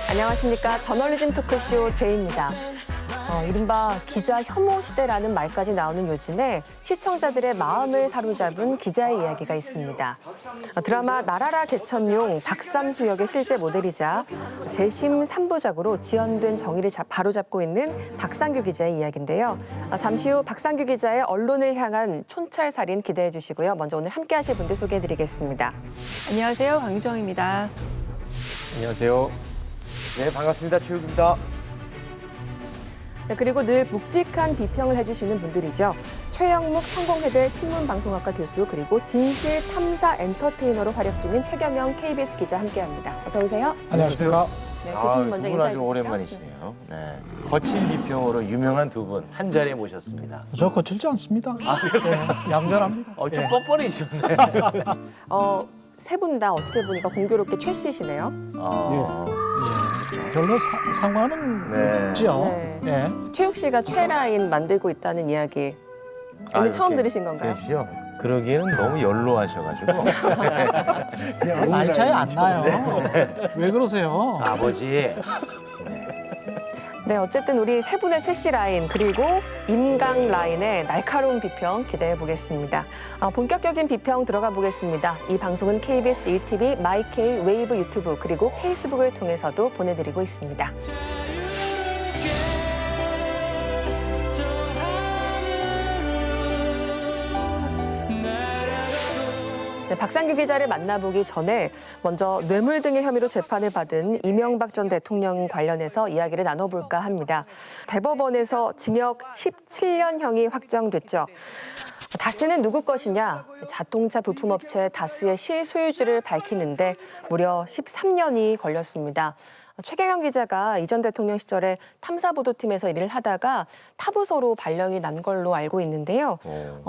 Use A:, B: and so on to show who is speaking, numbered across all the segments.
A: 안녕하십니까. 저널리즘 토크쇼 제이입니다. 이른바 기자 혐오 시대라는 말까지 나오는 요즘에 시청자들의 마음을 사로잡은 기자의 이야기가 있습니다. 드라마 나라라 개천용 박삼수 역의 실제 모델이자 재심 3부작으로 지연된 정의를 바로잡고 있는 박상규 기자의 이야기인데요. 잠시 후 박상규 기자의 언론을 향한 촌철살인 기대해 주시고요. 먼저 오늘 함께 하실 분들 소개해-드리겠습니다.
B: 안녕하세요. 강유정입니다.
C: 안녕하세요. 네, 반갑습니다. 최욱입니다.
A: 네, 그리고 늘 묵직한 비평을 해주시는 분들이죠. 최영묵 성공회대 신문방송학과 교수 그리고 진실탐사 엔터테이너로 활약 중인 최경영 KBS 기자 함께합니다. 어서 오세요.
D: 안녕하십니까.
A: 네, 교수님 먼저 인사해
C: 아주
A: 주시죠.
C: 오랜만이시네요. 네. 거친 비평으로 유명한 두 분 한 자리에 모셨습니다.
D: 저 거칠지 않습니다. 네, 얌전합니다.
C: 좀
D: 예.
C: 뻔뻔해지셨네.
A: 세 분 다 어떻게 보니까 공교롭게 최 씨시네요.
D: 별로 상관은
C: 네.
D: 없지요.
A: 네.
D: 예.
A: 최욱 씨가 최라인 만들고 있다는 이야기 오늘 처음 들으신 건가요?
C: 셋이요? 그러기에는 너무 연로하셔가지고.
D: 나이 차이 안 나요. 왜 그러세요?
C: 아버지.
A: 네, 어쨌든 우리 세 분의 최 씨 라인 그리고 임강 라인의 날카로운 비평 기대해 보겠습니다. 본격적인 비평 들어가 보겠습니다. 이 방송은 KBS 1TV, 마이케이, 웨이브 유튜브 그리고 페이스북을 통해서도 보내드리고 있습니다. 네, 박상규 기자를 만나보기 전에 먼저 뇌물 등의 혐의로 재판을 받은 이명박 전 대통령 관련해서 이야기를 나눠볼까 합니다. 대법원에서 징역 17년형이 확정됐죠. 다스는 누구 것이냐? 자동차 부품업체 다스의 실소유주를 밝히는데 무려 13년이 걸렸습니다. 최경영 기자가 이전 대통령 시절에 탐사보도팀에서 일을 하다가 타부서로 발령이 난 걸로 알고 있는데요.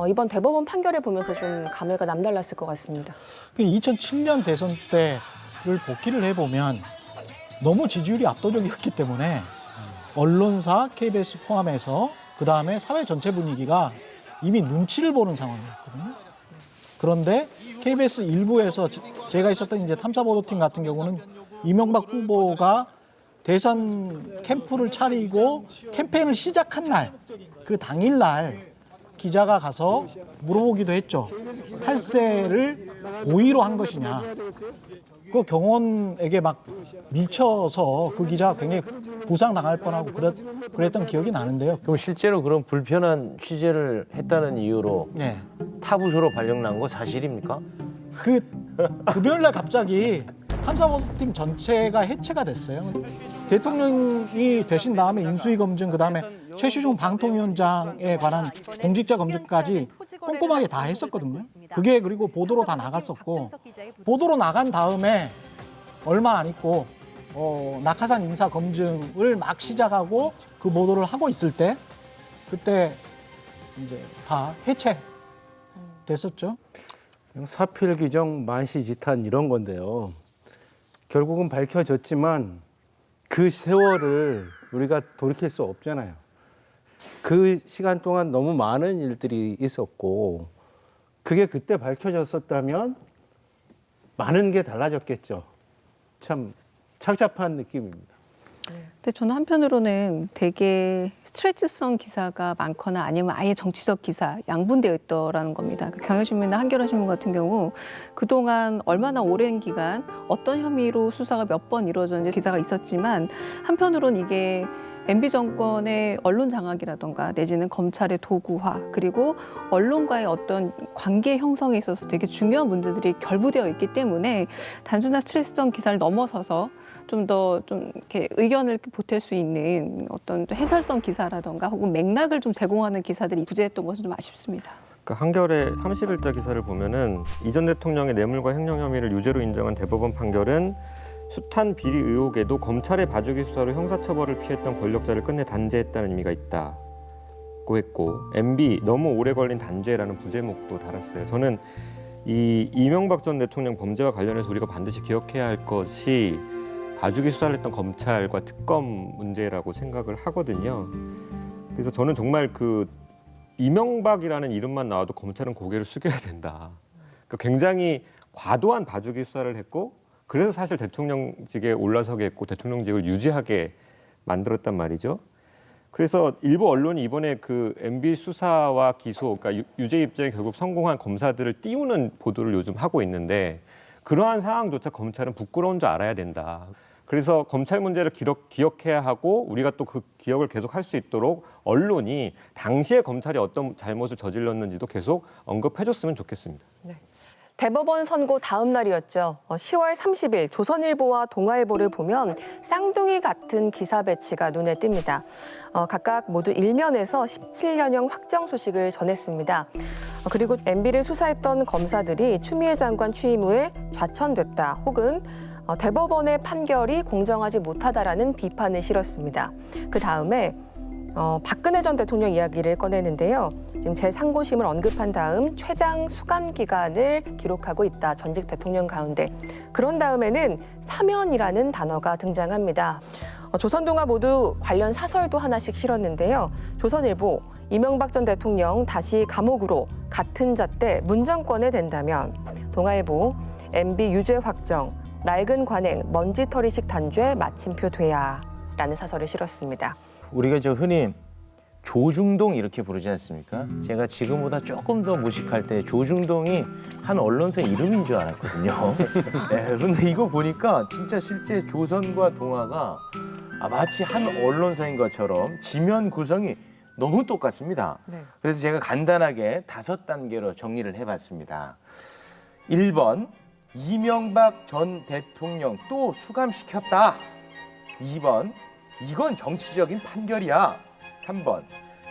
A: 이번 대법원 판결을 보면서 좀 감회가 남달랐을 것 같습니다.
D: 2007년 대선 때를 복기를 해보면 너무 지지율이 압도적이었기 때문에 언론사, KBS 포함해서 그다음에 사회 전체 분위기가 이미 눈치를 보는 상황이었거든요. 그런데 KBS 일부에서 제가 있었던 이제 탐사보도팀 같은 경우는 이명박 후보가 대선 캠프를 차리고 캠페인을 시작한 날, 그 당일날 기자가 가서 물어보기도 했죠. 탈세를 고의로 한 것이냐. 그 경호원에게 막 밀쳐서 그 기자가 굉장히 부상당할 뻔하고 그랬던 기억이 나는데요.
C: 그럼 실제로 그런 불편한 취재를 했다는 이유로
D: 네.
C: 타부서로 발령 난 거 사실입니까?
D: 그 금요일날 갑자기 탐사보도팀 전체가 해체가 됐어요. 대통령이 되신 다음에 인수위 검증, 그다음에 최시중 방통위원장에 관한 공직자 검증까지 꼼꼼하게 다 했었거든요. 그게 그리고 보도로 다 나갔었고, 보도로 나간 다음에 얼마 안 있고 낙하산 인사 검증을 막 시작하고 그 보도를 하고 있을 때 그때 이제 다 해체됐었죠.
E: 사필 규정 만시지탄 이런 건데요. 결국은 밝혀졌지만 그 세월을 우리가 돌이킬 수 없잖아요. 그 시간 동안 너무 많은 일들이 있었고 그게 그때 밝혀졌었다면 많은 게 달라졌겠죠. 참 착잡한 느낌입니다.
B: 근데 저는 한편으로는 되게 스트레스성 기사가 많거나 아니면 아예 정치적 기사 양분되어 있더라는 겁니다. 경향신문이나 한겨레신문 같은 경우 그동안 얼마나 오랜 기간 어떤 혐의로 수사가 몇 번 이루어졌는지 기사가 있었지만 한편으로는 이게 MB 정권의 언론 장악이라던가 내지는 검찰의 도구화 그리고 언론과의 어떤 관계 형성에 있어서 되게 중요한 문제들이 결부되어 있기 때문에 단순한 스트레스성 기사를 넘어서서 좀 더 좀 이렇게 의견을 보탤 수 있는 어떤 해설성 기사라던가 혹은 맥락을 좀 제공하는 기사들이 부재했던 것은 좀 아쉽습니다.
F: 그러니까 한겨레 30일자 기사를 보면은 이전 대통령의 뇌물과 횡령 혐의를 유죄로 인정한 대법원 판결은 숱한 비리 의혹에도 검찰의 봐주기 수사로 형사처벌을 피했던 권력자를 끝내 단죄했다는 의미가 있다고 했고 MB 너무 오래 걸린 단죄라는 부제목도 달았어요. 저는 이 이명박 전 대통령 범죄와 관련해서 우리가 반드시 기억해야 할 것이 봐주기 수사를 했던 검찰과 특검 문제라고 생각을 하거든요. 그래서 저는 정말 그 이명박이라는 이름만 나와도 검찰은 고개를 숙여야 된다. 그러니까 굉장히 과도한 봐주기 수사를 했고 그래서 사실 대통령직에 올라서게 했고 대통령직을 유지하게 만들었단 말이죠. 그래서 일부 언론이 이번에 그 MB 수사와 기소, 그러니까 유죄 입증에 결국 성공한 검사들을 띄우는 보도를 요즘 하고 있는데 그러한 상황조차 검찰은 부끄러운 줄 알아야 된다. 그래서 검찰 문제를 기억해야 하고 우리가 또 그 기억을 계속 할 수 있도록 언론이 당시에 검찰이 어떤 잘못을 저질렀는지도 계속 언급해줬으면 좋겠습니다.
A: 네. 대법원 선고 다음 날이었죠. 10월 30일 조선일보와 동아일보를 보면 쌍둥이 같은 기사 배치가 눈에 띕니다. 각각 모두 1면에서 17년형 확정 소식을 전했습니다. 그리고 MB를 수사했던 검사들이 추미애 장관 취임 후에 좌천됐다 혹은 대법원의 판결이 공정하지 못하다라는 비판을 실었습니다. 그 다음에 박근혜 전 대통령 이야기를 꺼내는데요. 지금 제3고심을 언급한 다음 최장 수감 기간을 기록하고 있다. 전직 대통령 가운데. 그런 다음에는 사면이라는 단어가 등장합니다. 조선동아 모두 관련 사설도 하나씩 실었는데요. 조선일보, 이명박 전 대통령 다시 감옥으로 같은 잣대 문정권에 된다면 동아일보, MB 유죄 확정, 낡은 관행, 먼지털이식 단죄 마침표 돼야 라는 사설을 실었습니다.
C: 우리가 저 흔히 조중동 이렇게 부르지 않습니까? 제가 지금보다 조금 더 무식할 때 조중동이 한 언론사 이름인 줄 알았거든요. 네, 그런데 이거 보니까 진짜 실제 조선과 동아가 마치 한 언론사인 것처럼 지면 구성이 너무 똑같습니다.
A: 네.
C: 그래서 제가 간단하게 5단계로 정리를 해봤습니다. 1번, 이명박 전 대통령 또 수감시켰다. 2번, 이건 정치적인 판결이야. 3번,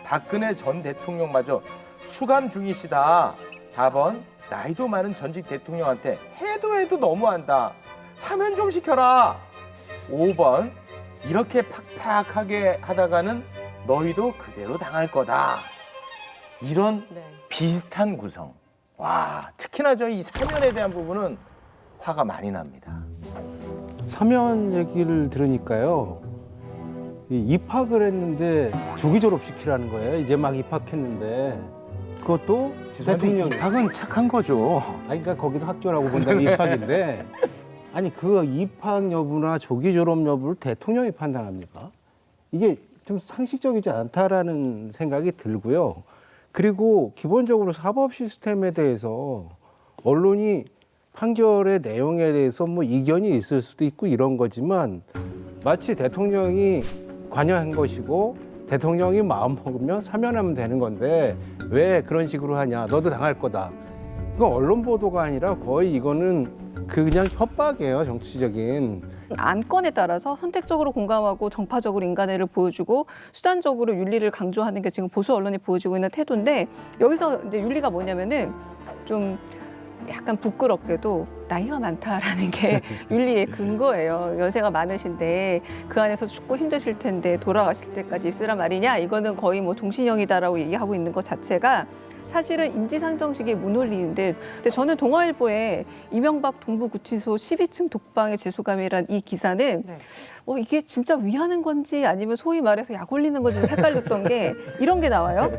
C: 박근혜 전 대통령마저 수감 중이시다. 4번, 나이도 많은 전직 대통령한테 해도 너무한다. 사면 좀 시켜라. 5번, 이렇게 팍팍하게 하다가는 너희도 그대로 당할 거다. 이런
A: 네.
C: 비슷한 구성. 와, 특히나 저 이 사면에 대한 부분은 화가 많이 납니다.
E: 사면 얘기를 들으니까요. 입학을 했는데 조기 졸업시키라는 거예요. 이제 막 입학했는데 그것도 대통령.
C: 입학은 착한 거죠.
E: 아니, 그러니까 거기도 학교라고 본다면 입학인데 아니 그 입학 여부나 조기 졸업 여부를 대통령이 판단합니까? 이게 좀 상식적이지 않다라는 생각이 들고요. 그리고 기본적으로 사법 시스템에 대해서 언론이 판결의 내용에 대해서 뭐 이견이 있을 수도 있고 이런 거지만 마치 대통령이 관여한 것이고 대통령이 마음 먹으면 사면하면 되는 건데 왜 그런 식으로 하냐, 너도 당할 거다. 이건 언론 보도가 아니라 거의 이거는 그냥 협박이에요, 정치적인.
B: 안건에 따라서 선택적으로 공감하고 정파적으로 인간애를 보여주고 수단적으로 윤리를 강조하는 게 지금 보수 언론이 보여주고 있는 태도인데 여기서 이제 윤리가 뭐냐면은 좀 약간 부끄럽게도 나이가 많다라는 게 윤리의 근거예요. 연세가 많으신데 그 안에서 죽고 힘드실 텐데 돌아가실 때까지 있으란 말이냐? 이거는 거의 뭐 종신형이다라고 얘기하고 있는 것 자체가 사실은 인지상정식의 무논리인데 근데 저는 동아일보에 이명박 동부구치소 12층 독방의 재수감이란 이 기사는
A: 네.
B: 이게 진짜 위하는 건지 아니면 소위 말해서 약 올리는 건지 헷갈렸던 게 이런 게 나와요.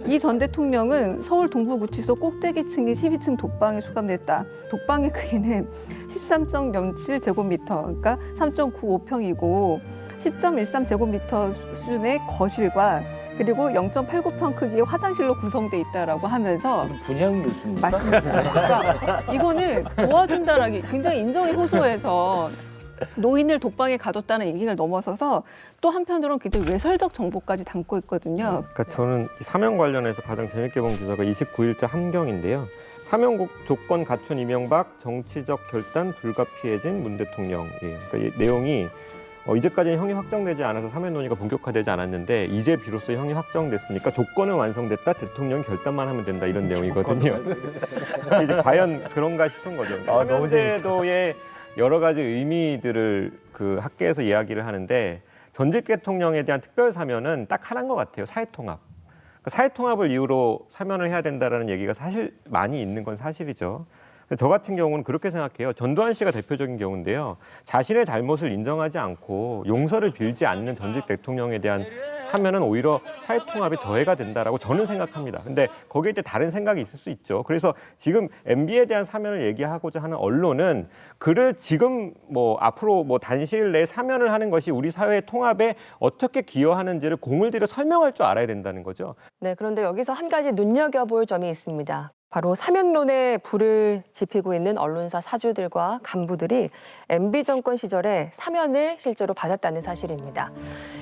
B: 이 전 대통령은 서울 동부구치소 꼭대기층인 12층 독방에 수감됐다. 독방의 크기는 13.07제곱미터, 그러니까 3.95평이고 10.13제곱미터 수준의 거실과 그리고 0.89평 크기의 화장실로 구성돼 있다라고 하면서
C: 무슨 분양 뉴스입니까?
B: 맞습니다. 그러니까 이거는 도와준다라기 굉장히 인정이 호소해서 노인을 독방에 가뒀다는 얘기를 넘어서서 또 한편으로는 굉장히 외설적 정보까지 담고 있거든요.
F: 그러니까 저는 이 사면 관련해서 가장 재밌게 본 기사가 29일자 함경인데요. 사면 조건 갖춘 이명박, 정치적 결단 불가피해진 문 대통령이에요. 그러니까 이 내용이 이제까지는 형이 확정되지 않아서 사면 논의가 본격화되지 않았는데 이제 비로소 형이 확정됐으니까 조건은 완성됐다. 대통령이 결단만 하면 된다. 이런 내용이거든요. 이제 과연 그런가 싶은 거죠.
C: 너무
F: 사면제도의 여러 가지 의미들을 그 학계에서 이야기를 하는데 전직 대통령에 대한 특별 사면은 딱 하나인 것 같아요. 사회통합. 그러니까 사회통합을 이유로 사면을 해야 된다라는 얘기가 사실 많이 있는 건 사실이죠. 저 같은 경우는 그렇게 생각해요. 전두환 씨가 대표적인 경우인데요. 자신의 잘못을 인정하지 않고 용서를 빌지 않는 전직 대통령에 대한 사면은 오히려 사회통합에 저해가 된다라고 저는 생각합니다. 근데 거기에 이제 다른 생각이 있을 수 있죠. 그래서 지금 MB에 대한 사면을 얘기하고자 하는 언론은 그를 지금 뭐 앞으로 뭐 단시일 내에 사면을 하는 것이 우리 사회의 통합에 어떻게 기여하는지를 공을 들여 설명할 줄 알아야 된다는 거죠.
A: 네, 그런데 여기서 한 가지 눈여겨볼 점이 있습니다. 바로 사면론에 불을 지피고 있는 언론사 사주들과 간부들이 MB 정권 시절에 사면을 실제로 받았다는 사실입니다.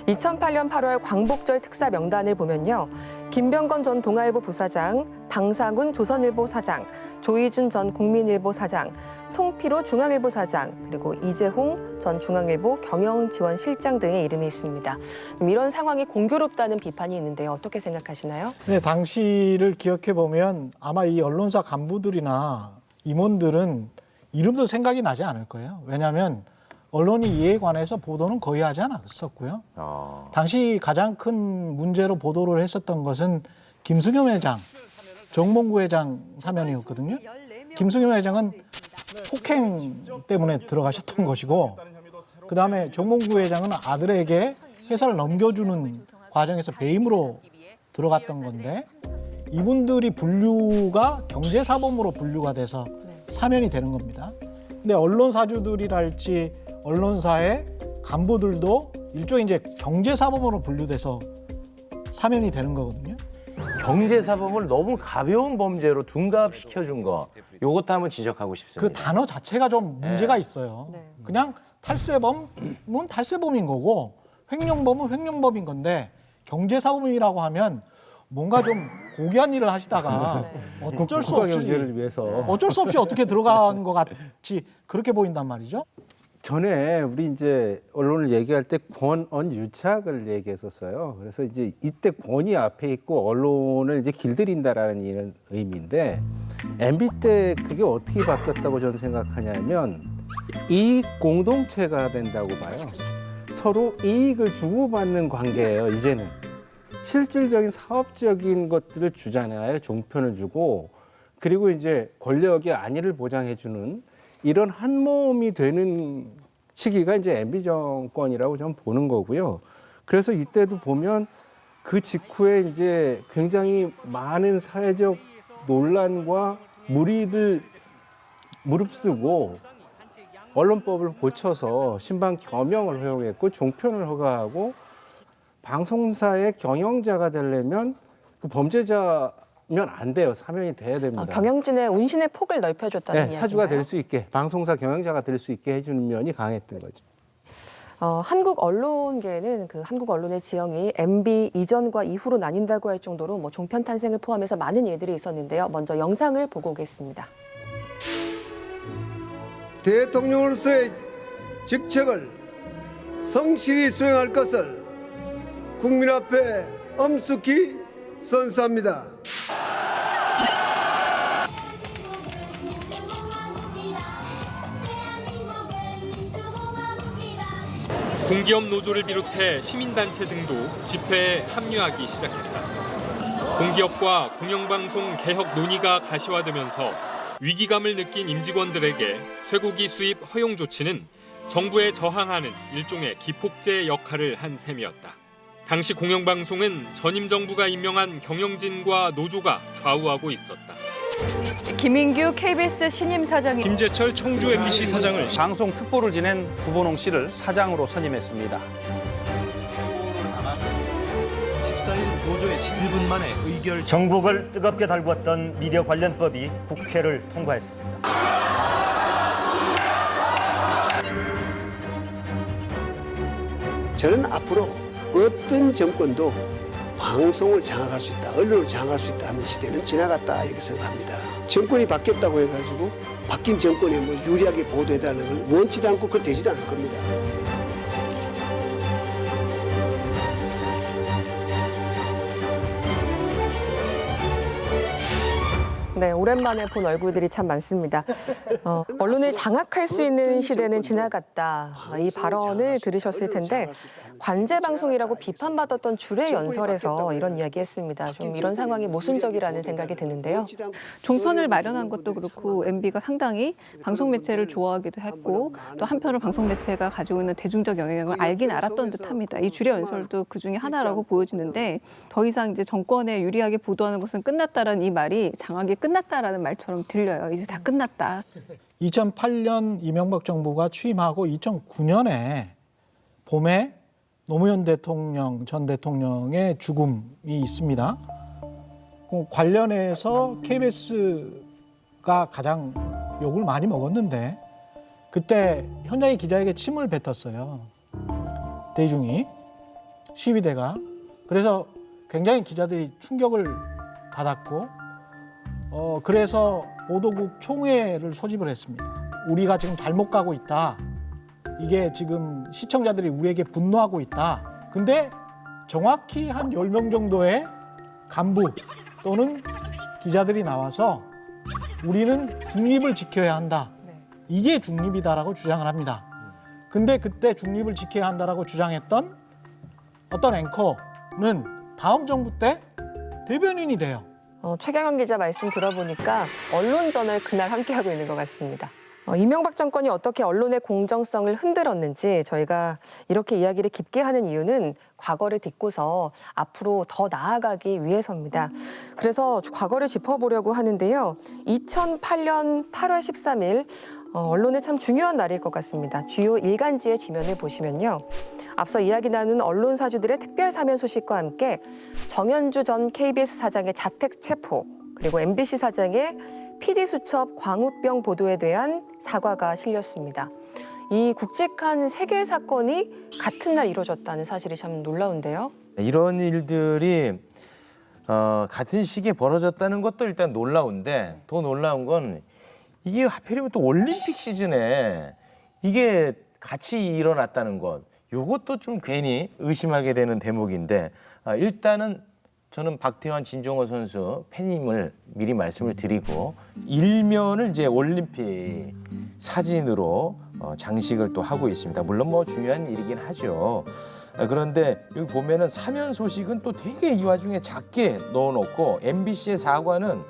A: 2008년 8월 광복절 특사 명단을 보면요. 김병건 전 동아일보 부사장, 방사군 조선일보 사장, 조희준 전 국민일보 사장, 송피로 중앙일보 사장, 그리고 이재홍 전 중앙일보 경영지원실장 등의 이름이 있습니다. 이런 상황이 공교롭다는 비판이 있는데요. 어떻게 생각하시나요?
D: 네, 당시를 기억해 보면 아마 이 언론사 간부들이나 임원들은 이름도 생각이 나지 않을 거예요. 왜냐하면 언론이 이에 관해서 보도는 거의 하지 않았었고요. 당시 가장 큰 문제로 보도를 했었던 것은 김승겸 회장, 정몽구 회장 사면이었거든요. 김승겸 회장은 폭행 때문에 들어가셨던 것이고, 그다음에 정몽구 회장은 아들에게 회사를 넘겨주는 과정에서 배임으로 들어갔던 건데, 이분들이 분류가 경제사범으로 분류가 돼서 사면이 되는 겁니다. 근데 언론사주들이랄지 언론사의 간부들도 일종의 이제 경제사범으로 분류돼서 사면이 되는 거거든요.
C: 경제사범을 너무 가벼운 범죄로 둔갑시켜준 거, 요것도 한번 지적하고 싶습니다.
D: 그 단어 자체가 좀 문제가 있어요.
A: 네.
D: 그냥 탈세범은 탈세범인 거고 횡령범은 횡령범인 건데 경제사범이라고 하면 뭔가 좀 고귀한 일을 하시다가 어쩔 수 없이
E: 경제를 위해서
D: 어쩔 수 없이 어떻게 들어간 것 같이 그렇게 보인단 말이죠.
E: 전에 우리 이제 언론을 얘기할 때 권언 유착을 얘기했었어요. 그래서 이제 이때 권이 앞에 있고 언론을 이제 길들인다라는 이런 의미인데 MB 때 그게 어떻게 바뀌었다고 저는 생각하냐면 이익 공동체가 된다고 봐요. 서로 이익을 주고받는 관계예요. 이제는 실질적인 사업적인 것들을 주잖아요. 종편을 주고 그리고 이제 권력의 안위를 보장해주는 이런 한 몸이 되는 시기가 이제 MB 정권이라고 저는 보는 거고요. 그래서 이때도 보면 그 직후에 이제 굉장히 많은 사회적 논란과 물의를 무릅쓰고 언론법을 고쳐서 신방 겸용을 허용했고 종편을 허가하고 방송사의 경영자가 되려면 그 범죄자 면 안 돼요. 사면이 돼야 됩니다.
A: 경영진의 운신의 폭을 넓혀줬다는 이야기인가요?
E: 사주가 될 수 있게, 방송사 경영자가 될 수 있게 해주는 면이 강했던 거죠.
A: 한국 언론계는 그 한국 언론의 지형이 MB 이전과 이후로 나뉜다고 할 정도로 뭐 종편 탄생을 포함해서 많은 일들이 있었는데요. 먼저 영상을 보고 오겠습니다.
G: 대통령으로서의 직책을 성실히 수행할 것을 국민 앞에 엄숙히 선서합니다.
H: 공기업 노조를 비롯해 시민단체 등도 집회에 합류하기 시작했다. 공기업과 공영방송 개혁 논의가 가시화되면서 위기감을 느낀 임직원들에게 쇠고기 수입 허용 조치는 정부에 저항하는 일종의 기폭제 역할을 한 셈이었다. 당시 공영방송은 전임 정부가 임명한 경영진과 노조가 좌우하고 있었다.
I: 김인규 KBS 신임 사장이
J: 김재철 청주 MBC 사장을 방송 특보를 지낸 구본홍 씨를 사장으로 선임했습니다.
K: 14일 노조의 11분 만에 의결.
L: 전국을 뜨겁게 달구었던 미디어 관련법이 국회를 통과했습니다.
G: 저는 앞으로 어떤 정권도 방송을 장악할 수 있다, 언론을 장악할 수 있다 하는 시대는 지나갔다 이렇게 생각합니다. 정권이 바뀌었다고 해가지고 바뀐 정권에 뭐 유리하게 보도해달라는 걸 원치도 않고 그걸 되지도 않을 겁니다.
A: 네, 오랜만에 본 얼굴들이 참 많습니다. 언론을 장악할 수 있는 시대는 지나갔다. 이 발언을 들으셨을 텐데 관제 방송이라고 비판받았던 줄의 연설에서 이런 이야기했습니다. 좀 이런 상황이 모순적이라는 생각이 드는데요.
B: 종편을 마련한 것도 그렇고 MB가 상당히 방송 매체를 좋아하기도 했고 또 한편으로 방송 매체가 가지고 있는 대중적 영향력을 알긴 알았던 듯합니다. 이 줄의 연설도 그 중에 하나라고 보여지는데 더 이상 이제 정권에 유리하게 보도하는 것은 끝났다라는 이 말이 장악이 끝났다라는 말처럼 들려요. 이제 다 끝났다.
D: 2008년 이명박 정부가 취임하고 2009년에 봄에 노무현 전 대통령의 죽음이 있습니다. 관련해서 KBS가 가장 욕을 많이 먹었는데 그때 현장의 기자에게 침을 뱉었어요. 대중이, 시위대가. 그래서 굉장히 기자들이 충격을 받았고 그래서 보도국 총회를 소집을 했습니다. 우리가 지금 잘못 가고 있다. 이게 지금 시청자들이 우리에게 분노하고 있다. 근데 정확히 한 10명 정도의 간부 또는 기자들이 나와서 우리는 중립을 지켜야 한다. 이게 중립이다라고 주장을 합니다. 근데 그때 중립을 지켜야 한다라고 주장했던 어떤 앵커는 다음 정부 때 대변인이 돼요.
A: 최경영 기자 말씀 들어보니까 언론전을 그날 함께하고 있는 것 같습니다. 이명박 정권이 어떻게 언론의 공정성을 흔들었는지 저희가 이렇게 이야기를 깊게 하는 이유는 과거를 딛고서 앞으로 더 나아가기 위해서입니다. 그래서 과거를 짚어보려고 하는데요. 2008년 8월 13일 언론에 참 중요한 날일 것 같습니다. 주요 일간지의 지면을 보시면요. 앞서 이야기 나눈 언론사주들의 특별 사면 소식과 함께 정현주 전 KBS 사장의 자택 체포, 그리고 MBC 사장의 PD수첩 광우병 보도에 대한 사과가 실렸습니다. 이 굵직한 세 개의 사건이 같은 날 이루어졌다는 사실이 참 놀라운데요.
C: 이런 일들이 같은 시기에 벌어졌다는 것도 일단 놀라운데 더 놀라운 건 이게 하필이면 또 올림픽 시즌에 이게 같이 일어났다는 것. 이것도 좀 괜히 의심하게 되는 대목인데 일단은 저는 박태환, 진종호 선수 팬임을 미리 말씀을 드리고 일면을 이제 올림픽 사진으로 장식을 또 하고 있습니다. 물론 뭐 중요한 일이긴 하죠. 그런데 여기 보면은 사면 소식은 또 되게 이 와중에 작게 넣어놓고 MBC의 사과는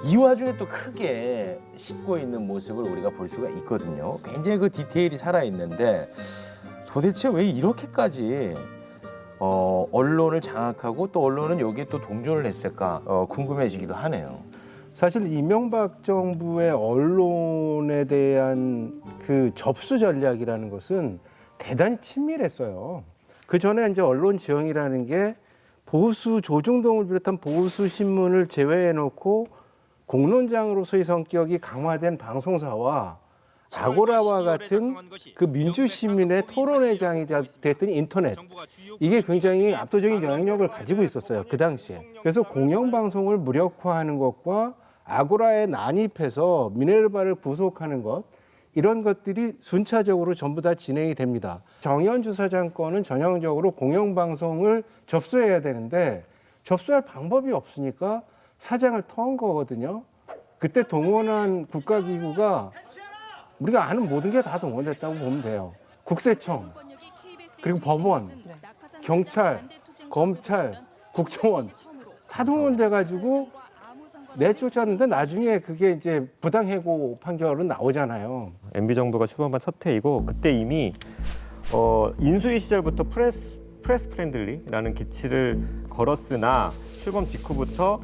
C: 이 와중에 또 크게 싣고 있는 모습을 우리가 볼 수가 있거든요. 굉장히 그 디테일이 살아있는데 도대체 왜 이렇게까지 언론을 장악하고 또 언론은 여기에 또 동조를 했을까 궁금해지기도 하네요.
E: 사실 이명박 정부의 언론에 대한 그 접수 전략이라는 것은 대단히 친밀했어요. 그 전에 이제 언론 지형이라는 게 보수 조중동을 비롯한 보수 신문을 제외해놓고 공론장으로서의 성격이 강화된 방송사와 아고라와 같은 그 민주시민의 토론회장이 됐던 인터넷, 이게 굉장히 압도적인 영향력을 가지고 있었어요, 그 당시에. 그래서 공영방송을 무력화하는 것과 아고라에 난입해서 미네르바를 구속하는 것, 이런 것들이 순차적으로 전부 다 진행이 됩니다. 정현주 사장 건은 전형적으로 공영방송을 접수해야 되는데 접수할 방법이 없으니까 사장을 터한 거거든요. 그때 동원한 국가기구가 우리가 아는 모든 게 다 동원됐다고 보면 돼요. 국세청, 그리고 법원, 경찰, 검찰, 국정원 다 동원돼가지고 내쫓았는데 나중에 그게 이제 부당해고 판결은 나오잖아요.
F: MB 정부가 출범한 첫 해이고 그때 이미 인수위 시절부터 프레스 프렌들리라는 기치를 걸었으나 출범 직후부터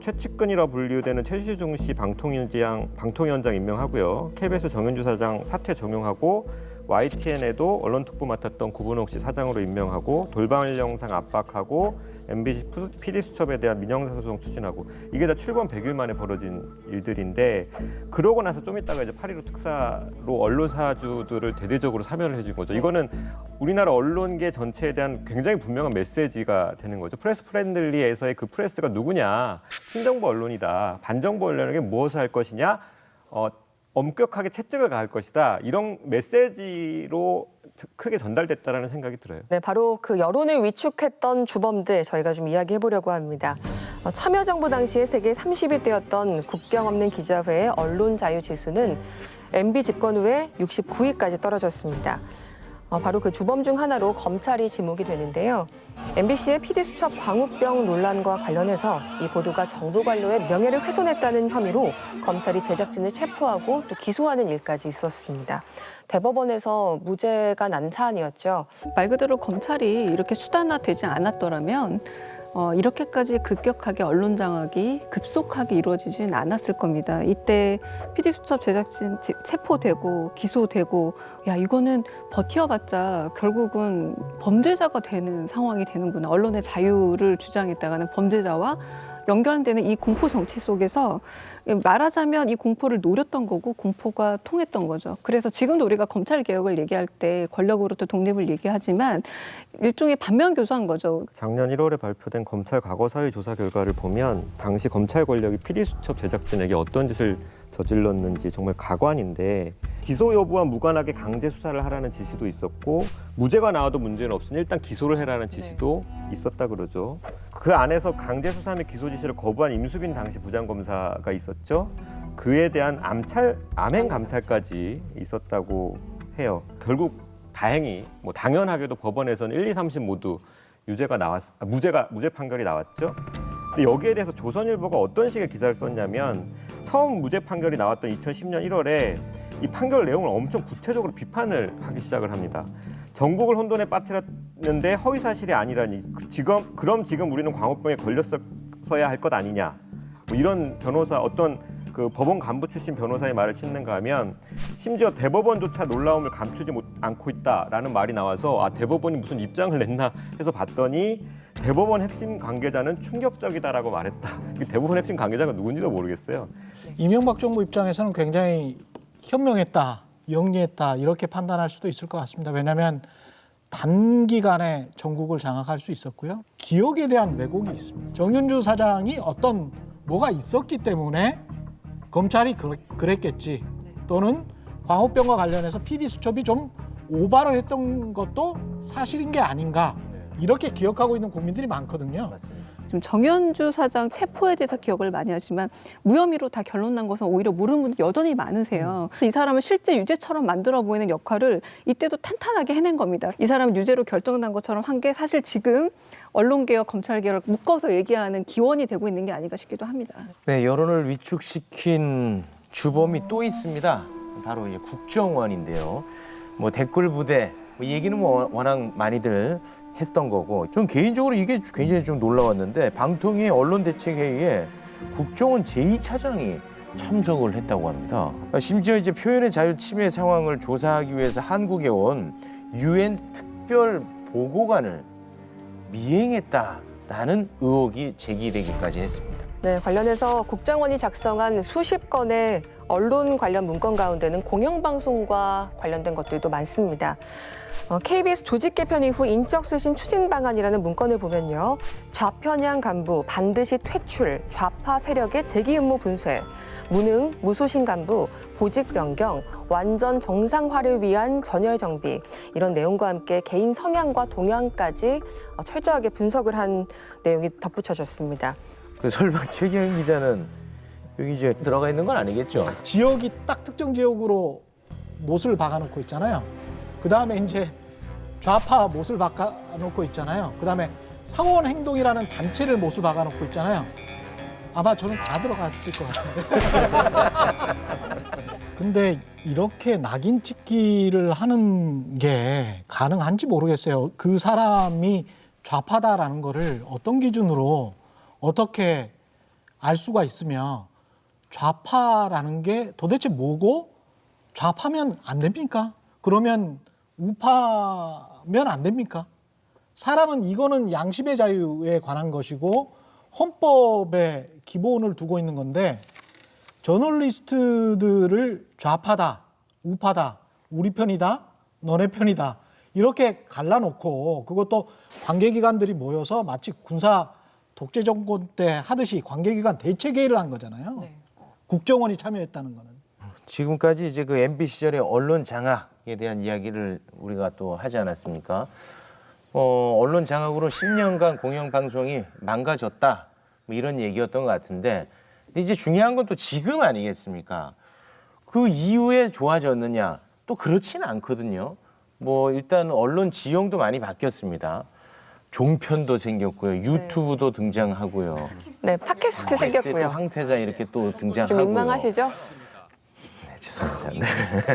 F: 최측근이라 분류되는 최시중 씨 방통위원장 임명하고요. KBS 정현주 사장 사퇴 종용하고 YTN에도 언론특보 맡았던 구분옥 씨 사장으로 임명하고 돌발 영상 압박하고 MBC PD수첩에 대한 민영사 소송 추진하고 이게 다 출범 100일 만에 벌어진 일들인데 그러고 나서 좀 있다가 이제 8.15 특사로 언론사주들을 대대적으로 사면을 해준 거죠. 이거는 우리나라 언론계 전체에 대한 굉장히 분명한 메시지가 되는 거죠. 프레스 프렌들리에서의 그 프레스가 누구냐. 친정부 언론이다. 반정부 언론에게 무엇을 할 것이냐. 엄격하게 채찍을 가할 것이다. 이런 메시지로 크게 전달됐다라는 생각이 들어요.
A: 네, 바로 그 여론을 위축했던 주범들 저희가 좀 이야기해 보려고 합니다. 참여정부 당시에 세계 30위대였던 국경 없는 기자회의 언론 자유 지수는 MB 집권 후에 69위까지 떨어졌습니다. 바로 그 주범 중 하나로 검찰이 지목이 되는데요. MBC의 PD수첩 광우병 논란과 관련해서 이 보도가 정부 관료의 명예를 훼손했다는 혐의로 검찰이 제작진을 체포하고 또 기소하는 일까지 있었습니다. 대법원에서 무죄가 난 사안이었죠.
B: 말 그대로 검찰이 이렇게 수단화되지 않았더라면 이렇게까지 급격하게 언론 장악이 급속하게 이루어지진 않았을 겁니다. 이때 PD수첩 제작진 체포되고 기소되고 야 이거는 버텨봤자 결국은 범죄자가 되는 상황이 되는구나. 언론의 자유를 주장했다가는 범죄자와 연결되는 이 공포 정치 속에서 말하자면 이 공포를 노렸던 거고 공포가 통했던 거죠. 그래서 지금도 우리가 검찰 개혁을 얘기할 때 권력으로부터 독립을 얘기하지만 일종의 반면 교사한 거죠.
F: 작년 1월에 발표된 검찰 과거 사회 조사 결과를 보면 당시 검찰 권력이 PD수첩 제작진에게 어떤 짓을 저질렀는지 정말 가관인데 기소 여부와 무관하게 강제 수사를 하라는 지시도 있었고 무죄가 나와도 문제는 없으니 일단 기소를 해라는 지시도 있었다 그러죠. 그 안에서 강제 수사 및 기소 지시를 거부한 임수빈 당시 부장검사가 있었죠. 그에 대한 암행 감찰까지 있었다고 해요. 결국 다행히 당연하게도 법원에서는 1, 2, 3심 모두 무죄 판결이 나왔죠. 근데 여기에 대해서 조선일보가 어떤 식의 기사를 썼냐면 처음 무죄 판결이 나왔던 2010년 1월에 이 판결 내용을 엄청 구체적으로 비판을 하기 시작을 합니다. 전국을 혼돈에 빠뜨렸는데 허위 사실이 아니라니 그럼 지금 우리는 광우병에 걸렸어야 할 것 아니냐. 이런 어떤 그 법원 간부 출신 변호사의 말을 싣는가 하면 심지어 대법원조차 놀라움을 감추지 않고 있다라는 말이 나와서 대법원이 무슨 입장을 냈나 해서 봤더니 대법원 핵심 관계자는 충격적이다라고 말했다. 대법원 핵심 관계자가 누군지도 모르겠어요.
D: 이명박 정부 입장에서는 굉장히 현명했다, 영리했다 이렇게 판단할 수도 있을 것 같습니다. 왜냐하면 단기간에 전국을 장악할 수 있었고요. 기억에 대한 왜곡이 있습니다. 정윤주 사장이 뭐가 있었기 때문에 검찰이 그랬겠지. 또는 광우병과 관련해서 PD수첩이 좀 오바를 했던 것도 사실인 게 아닌가. 이렇게 기억하고 있는 국민들이 많거든요.
B: 지금 정윤주 사장 체포에 대해서 기억을 많이 하지만 무혐의로 다 결론 난 것은 오히려 모르는 분들이 여전히 많으세요. 이 사람을 실제 유죄처럼 만들어 보이는 역할을 이때도 탄탄하게 해낸 겁니다. 이 사람은 유죄로 결정난 것처럼 한 게 사실 지금 언론개혁, 검찰개혁을 묶어서 얘기하는 기원이 되고 있는 게 아닌가 싶기도 합니다.
C: 네, 여론을 위축시킨 주범이 또 있습니다. 바로 국정원인데요. 댓글 부대 얘기는 워낙 많이들 했던 거고 좀 개인적으로 이게 굉장히 좀 놀라웠는데 방통위의 언론대책회의에 국정원 제2차장이 참석을 했다고 합니다. 심지어 이제 표현의 자유 침해 상황을 조사하기 위해서 한국에 온 UN 특별 보고관을 미행했다라는 의혹이 제기되기까지 했습니다.
A: 네, 관련해서 국정원이 작성한 수십 건의 언론 관련 문건 가운데는 공영방송과 관련된 것들도 많습니다. KBS 조직 개편 이후 인적 쇄신 추진 방안이라는 문건을 보면요. 좌편향 간부 반드시 퇴출, 좌파 세력의 재기 임무 분쇄, 무능, 무소신 간부, 보직 변경, 완전 정상화를 위한 전열 정비 이런 내용과 함께 개인 성향과 동향까지 철저하게 분석을 한 내용이 덧붙여졌습니다.
C: 설마 최경영 기자는 여기 이제 들어가 있는 건 아니겠죠?
D: 지역이 딱 특정 지역으로 못을 박아놓고 있잖아요. 그 다음에 이제 좌파 못을 박아놓고 있잖아요. 그 다음에 상원행동이라는 단체를 못을 박아놓고 있잖아요. 아마 저는 다 들어갔을 것 같은데. 근데 이렇게 낙인 찍기를 하는 게 가능한지 모르겠어요. 그 사람이 좌파다라는 거를 어떤 기준으로 어떻게 알 수가 있으며 좌파라는 게 도대체 뭐고 좌파면 안 됩니까? 그러면 우파면 안 됩니까? 사람은 이거는 양심의 자유에 관한 것이고 헌법에 기본을 두고 있는 건데 저널리스트들을 좌파다, 우파다, 우리 편이다, 너네 편이다 이렇게 갈라놓고 그것도 관계기관들이 모여서 마치 군사 독재 정권 때 하듯이 관계기관 대체회의를 한 거잖아요. 네. 국정원이 참여했다는 거는.
C: 지금까지 이제 그 MB 시절의 언론 장악에 대한 이야기를 우리가 또 하지 않았습니까? 언론 장악으로 10년간 공영방송이 망가졌다. 뭐 이런 얘기였던 것 같은데, 근데 이제 중요한 건 또 지금 아니겠습니까? 그 이후에 좋아졌느냐? 또 그렇지는 않거든요. 뭐 일단 언론 지형도 많이 바뀌었습니다. 종편도 생겼고요, 유튜브도 등장하고요.
A: 네, 팟캐스트 생겼고요.
C: 황태자 이렇게 또
A: 좀
C: 등장하고요.
A: 민망하시죠?
C: 네, 죄송합니다.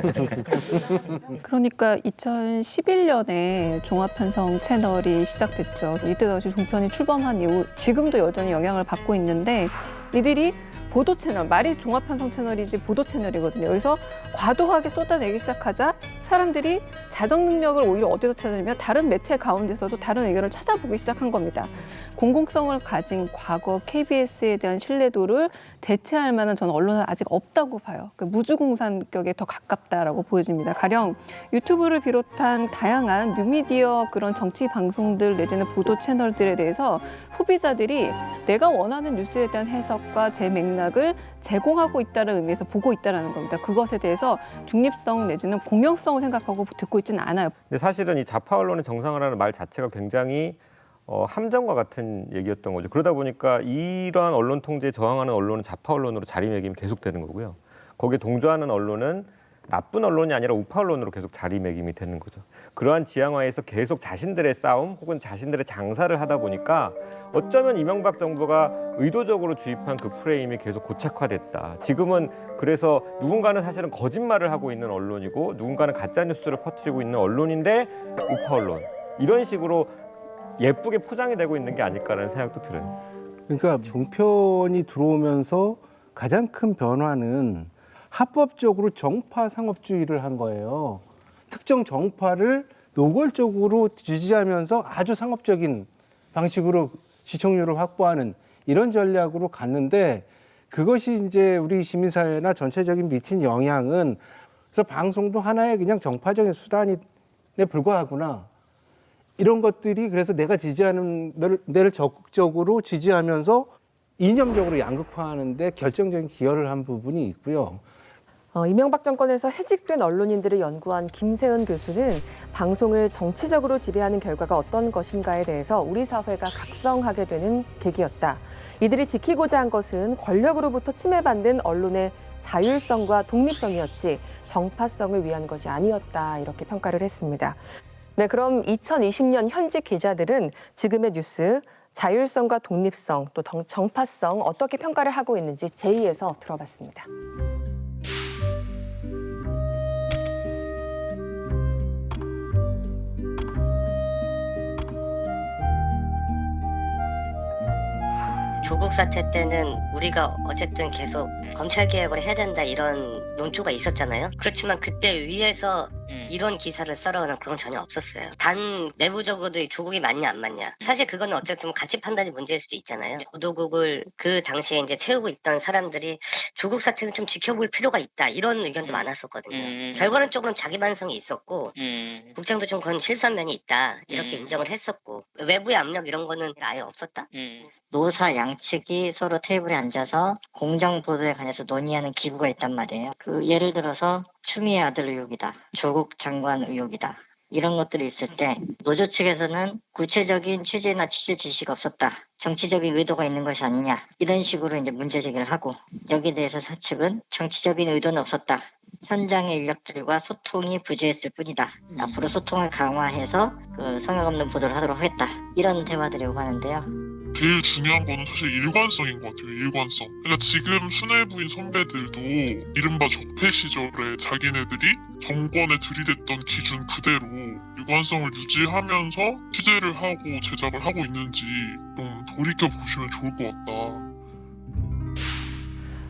C: 네.
B: 그러니까 2011년에 종합편성 채널이 시작됐죠. 이때 당시 종편이 출범한 이후 지금도 여전히 영향을 받고 있는데, 이들이 보도 채널, 말이 종합편성 채널이지 보도 채널이거든요. 여기서 과도하게 쏟아내기 시작하자 사람들이 자정 능력을 오히려 어디서 찾느냐면 다른 매체 가운데서도 다른 의견을 찾아보기 시작한 겁니다. 공공성을 가진 과거 KBS에 대한 신뢰도를 대체할 만한 저는 언론은 아직 없다고 봐요. 그 무주공산격에 더 가깝다라고 보여집니다. 가령 유튜브를 비롯한 다양한 뉴미디어 그런 정치 방송들 내지는 보도 채널들에 대해서 소비자들이 내가 원하는 뉴스에 대한 해석과 제 맥락을 제공하고 있다는 의미에서 보고 있다는 겁니다. 그것에 대해서 중립성 내지는 공영성을 생각하고 듣고 있지는 않아요.
F: 근데 사실은 이 좌파 언론의 정상화라는 말 자체가 굉장히 함정과 같은 얘기였던 거죠. 그러다 보니까 이러한 언론 통제에 저항하는 언론은 좌파 언론으로 자리매김이 계속되는 거고요. 거기에 동조하는 언론은 나쁜 언론이 아니라 우파 언론으로 계속 자리매김이 되는 거죠. 그러한 지향화에서 계속 자신들의 싸움 혹은 자신들의 장사를 하다 보니까 어쩌면 이명박 정부가 의도적으로 주입한 그 프레임이 계속 고착화됐다. 지금은 그래서 누군가는 사실은 거짓말을 하고 있는 언론이고 누군가는 가짜뉴스를 퍼뜨리고 있는 언론인데 우파 언론. 이런 식으로 예쁘게 포장이 되고 있는 게 아닐까라는 생각도 들어요.
E: 그러니까 종편이 들어오면서 가장 큰 변화는 합법적으로 정파 상업주의를 한 거예요. 특정 정파를 노골적으로 지지하면서 아주 상업적인 방식으로 시청률을 확보하는 이런 전략으로 갔는데, 그것이 이제 우리 시민사회나 전체적인 미친 영향은, 그래서 방송도 하나의 그냥 정파적인 수단에 불과하구나. 이런 것들이 그래서 내가 지지하는 데를 적극적으로 지지하면서 이념적으로 양극화하는 데 결정적인 기여를 한 부분이 있고요.
A: 이명박 정권에서 해직된 언론인들을 연구한 김세은 교수는 방송을 정치적으로 지배하는 결과가 어떤 것인가에 대해서 우리 사회가 각성하게 되는 계기였다. 이들이 지키고자 한 것은 권력으로부터 침해받는 언론의 자율성과 독립성이었지 정파성을 위한 것이 아니었다. 이렇게 평가를 했습니다. 네, 그럼 2020년 현직 기자들은 지금의 뉴스, 자율성과 독립성, 또 정파성 어떻게 평가를 하고 있는지 제2에서 들어봤습니다.
M: 조국 사태 때는 우리가 어쨌든 계속 검찰 개혁을 해야 된다 이런 논조가 있었잖아요. 그렇지만 그때 위에서 이런 기사를 써라는 그건 전혀 없었어요. 단 내부적으로도 조국이 맞냐 안 맞냐. 사실 그거는 어쨌든 가치 판단이 문제일 수도 있잖아요. 보도국을 그 당시에 이제 채우고 있던 사람들이 조국 사태는 좀 지켜볼 필요가 있다 이런 의견도 많았었거든요. 결과론적으로는 자기 반성이 있었고 국장도 좀 그건 실수한 면이 있다 이렇게 인정을 했었고, 외부의 압력 이런 거는 아예 없었다.
N: 노사 양측이 서로 테이블에 앉아서 공정 보도에 관해서 논의하는 기구가 있단 말이에요. 그 예를 들어서 추미애 아들 의혹이다, 조국 장관 의혹이다, 이런 것들이 있을 때 노조 측에서는 구체적인 취재나 취재 지시가 없었다, 정치적인 의도가 있는 것이 아니냐, 이런 식으로 이제 문제 제기를 하고, 여기에 대해서 사측은 정치적인 의도는 없었다, 현장의 인력들과 소통이 부재했을 뿐이다, 앞으로 소통을 강화해서 그 성역 없는 보도를 하도록 하겠다, 이런 대화들이 오가는데요.
O: 제일 중요한 거는 사실 일관성인 것 같아요. 일관성. 그러니까 지금 수뇌부인 선배들도 이른바 적폐 시절에 자기네들이 정권에 들이댔던 기준 그대로 일관성을 유지하면서 취재를 하고 제작을 하고 있는지 좀 돌이켜보시면 좋을 것 같다.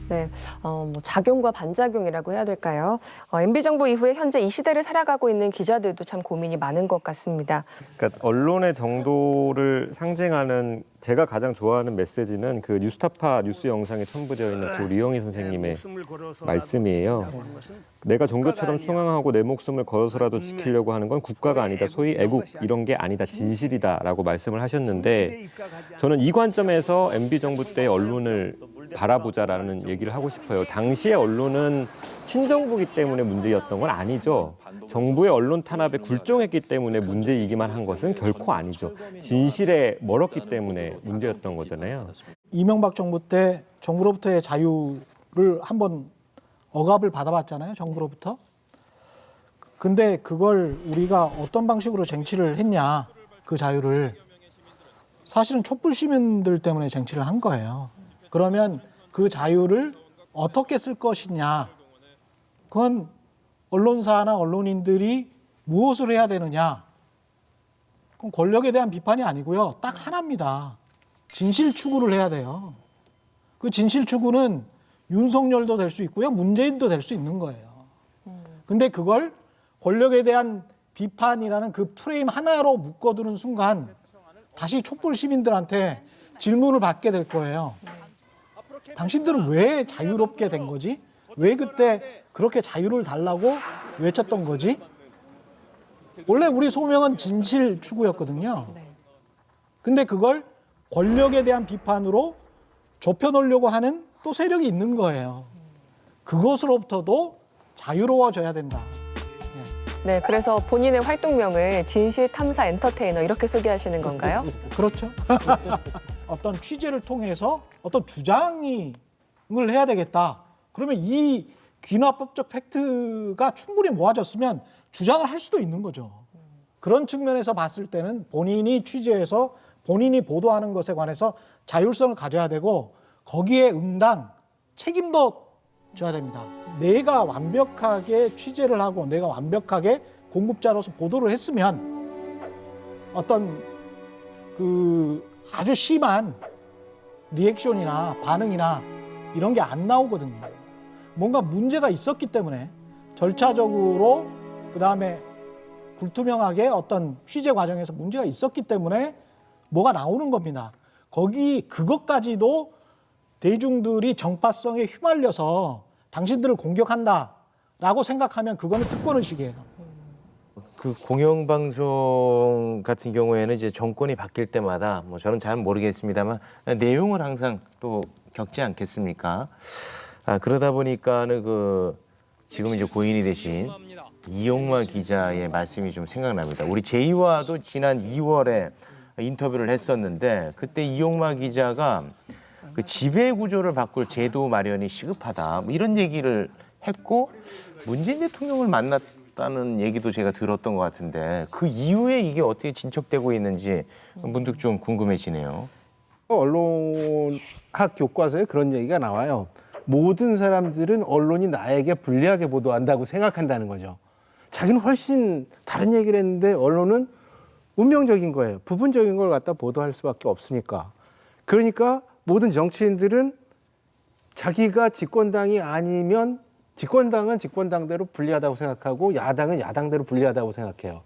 A: 네, 뭐 작용과 반작용이라고 해야 될까요? MB 정부 이후에 현재 이 시대를 살아가고 있는 기자들도 참 고민이 많은 것 같습니다.
F: 그러니까 언론의 정도를 상징하는 제가 가장 좋아하는 메시지는 그 뉴스타파 뉴스 영상에 첨부되어 있는 고 리영희 선생님의 말씀이에요. 내가 종교처럼 충성하고 내 목숨을 걸어서라도 지키려고 하는 건 국가가 아니다, 소위 애국 이런 게 아니다, 진실이다라고 말씀을 하셨는데, 저는 이 관점에서 MB 정부 때 언론을 바라보자라는 얘기를 하고 싶어요. 당시의 언론은 친정부기 때문에 문제였던 건 아니죠. 정부의 언론 탄압에 굴종했기 때문에 문제이기만 한 것은 결코 아니죠. 진실에 멀었기 때문에 문제였던 거잖아요.
D: 이명박 정부 때 정부로부터의 자유를 한번 억압을 받아봤잖아요. 정부로부터. 근데 그걸 우리가 어떤 방식으로 쟁취를 했냐, 그 자유를. 사실은 촛불 시민들 때문에 쟁취를 한 거예요. 그러면 그 자유를 어떻게 쓸 것이냐, 그건 언론사나 언론인들이 무엇을 해야 되느냐, 그건 권력에 대한 비판이 아니고요. 딱 하나입니다. 진실 추구를 해야 돼요. 그 진실 추구는 윤석열도 될 수 있고요. 문재인도 될 수 있는 거예요. 근데 그걸 권력에 대한 비판이라는 그 프레임 하나로 묶어두는 순간 다시 촛불 시민들한테 질문을 받게 될 거예요. 당신들은 왜 자유롭게 된 거지? 왜 그때 그렇게 자유를 달라고 외쳤던 거지? 원래 우리 소명은 진실 추구였거든요. 근데 그걸 권력에 대한 비판으로 좁혀놓으려고 하는 또 세력이 있는 거예요. 그것으로부터도 자유로워져야 된다.
A: 네, 그래서 본인의 활동명을 진실 탐사 엔터테이너 이렇게 소개하시는 건가요?
D: 그렇죠. 어떤 취재를 통해서 어떤 주장을 해야 되겠다. 그러면 이 귀납법적 팩트가 충분히 모아졌으면 주장을 할 수도 있는 거죠. 그런 측면에서 봤을 때는 본인이 취재해서 본인이 보도하는 것에 관해서 자율성을 가져야 되고 거기에 응당 책임도 져야 됩니다. 내가 완벽하게 취재를 하고 내가 완벽하게 공급자로서 보도를 했으면 어떤 그 아주 심한 리액션이나 반응이나 이런 게 안 나오거든요. 뭔가 문제가 있었기 때문에 절차적으로 그다음에 불투명하게 어떤 취재 과정에서 문제가 있었기 때문에 뭐가 나오는 겁니다. 그것까지도 대중들이 정파성에 휘말려서 당신들을 공격한다라고 생각하면 그거는 특권의식이에요.
C: 그 공영방송 같은 경우에는 이제 정권이 바뀔 때마다 뭐 저는 잘 모르겠습니다만 내용을 항상 또 겪지 않겠습니까? 그러다 보니까는 지금 이제 고인이 되신 이용마 기자의 말씀이 좀 생각납니다. 우리 제이와도 지난 2월에 인터뷰를 했었는데 그때 이용마 기자가 그 지배 구조를 바꿀 제도 마련이 시급하다 뭐 이런 얘기를 했고 문재인 대통령을 만났다는 얘기도 제가 들었던 것 같은데 그 이후에 이게 어떻게 진척되고 있는지 문득 좀 궁금해지네요.
E: 언론학 교과서에 그런 얘기가 나와요. 모든 사람들은 언론이 나에게 불리하게 보도한다고 생각한다는 거죠. 자기는 훨씬 다른 얘기를 했는데 언론은 운명적인 거예요. 부분적인 걸 갖다 보도할 수밖에 없으니까. 그러니까 모든 정치인들은 자기가 집권당이 아니면 집권당은 집권당대로 불리하다고 생각하고 야당은 야당대로 불리하다고 생각해요.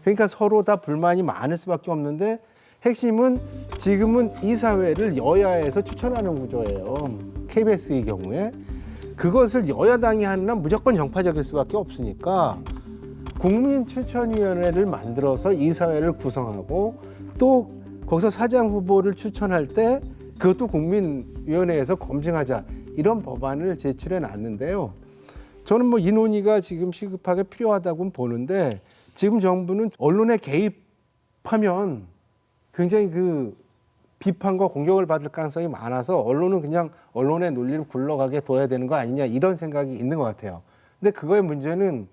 E: 그러니까 서로 다 불만이 많을 수밖에 없는데 핵심은 지금은 이 사회를 여야에서 추천하는 구조예요. KBS의 경우에. 그것을 여야당이 하는 한 무조건 정파적일 수밖에 없으니까 국민추천위원회를 만들어서 이 사회를 구성하고 또 거기서 사장 후보를 추천할 때 그것도 국민위원회에서 검증하자 이런 법안을 제출해 놨는데요. 저는 이 논의가 지금 시급하게 필요하다고 보는데 지금 정부는 언론에 개입하면 굉장히 비판과 공격을 받을 가능성이 많아서 언론은 그냥 언론의 논리를 굴러가게 둬야 되는 거 아니냐 이런 생각이 있는 것 같아요. 근데 그거의 문제는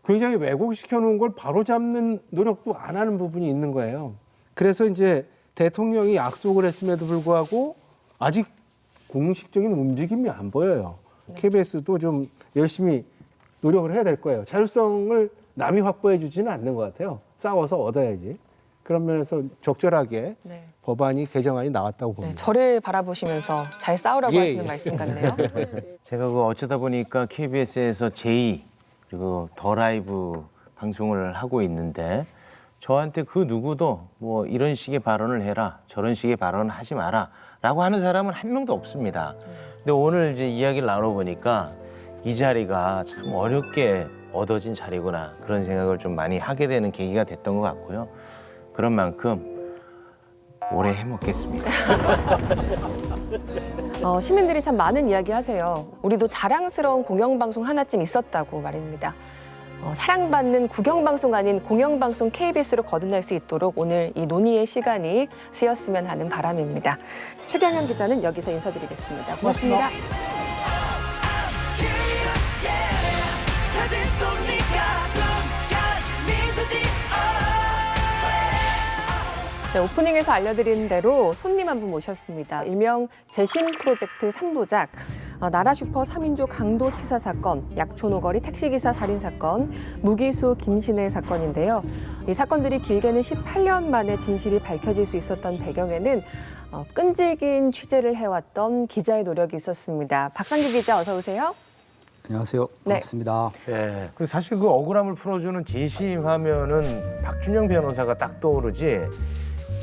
E: 굉장히 왜곡시켜 놓은 걸 바로잡는 노력도 안 하는 부분이 있는 거예요. 그래서 이제 대통령이 약속을 했음에도 불구하고 아직 공식적인 움직임이 안 보여요. KBS도 좀 열심히 노력을 해야 될 거예요. 자율성을 남이 확보해 주지는 않는 것 같아요. 싸워서 얻어야지. 그런 면에서 적절하게 법안이 개정안이 나왔다고 봅니다.
A: 저를 바라보시면서 잘 싸우라고 하시는 말씀 같네요.
C: 제가 어쩌다 보니까 KBS에서 제2 그리고 더 라이브 방송을 하고 있는데 저한테 그 누구도 이런 식의 발언을 해라, 저런 식의 발언을 하지 마라 라고 하는 사람은 한 명도 없습니다. 근데 오늘 이제 이야기를 나눠보니까 이 자리가 참 어렵게 얻어진 자리구나 그런 생각을 좀 많이 하게 되는 계기가 됐던 것 같고요. 그런 만큼 오래 해먹겠습니다.
A: 시민들이 참 많은 이야기 하세요. 우리도 자랑스러운 공영방송 하나쯤 있었다고 말입니다. 사랑받는 국영방송 아닌 공영방송 KBS로 거듭날 수 있도록 오늘 이 논의의 시간이 쓰였으면 하는 바람입니다. 최경영 기자는 여기서 인사드리겠습니다. 고맙습니다. 네, 오프닝에서 알려드린 대로 손님 한 분 모셨습니다. 일명 재심 프로젝트 3부작, 나라 슈퍼 3인조 강도치사 사건, 약촌 오거리 택시기사 살인 사건, 무기수 김신혜 사건인데요. 이 사건들이 길게는 18년 만에 진실이 밝혀질 수 있었던 배경에는 끈질긴 취재를 해왔던 기자의 노력이 있었습니다. 박상규 기자 어서 오세요.
P: 안녕하세요. 반갑습니다.
C: 네. 그 사실 그 억울함을 풀어주는 재심하면은 박준영 변호사가 딱 떠오르지.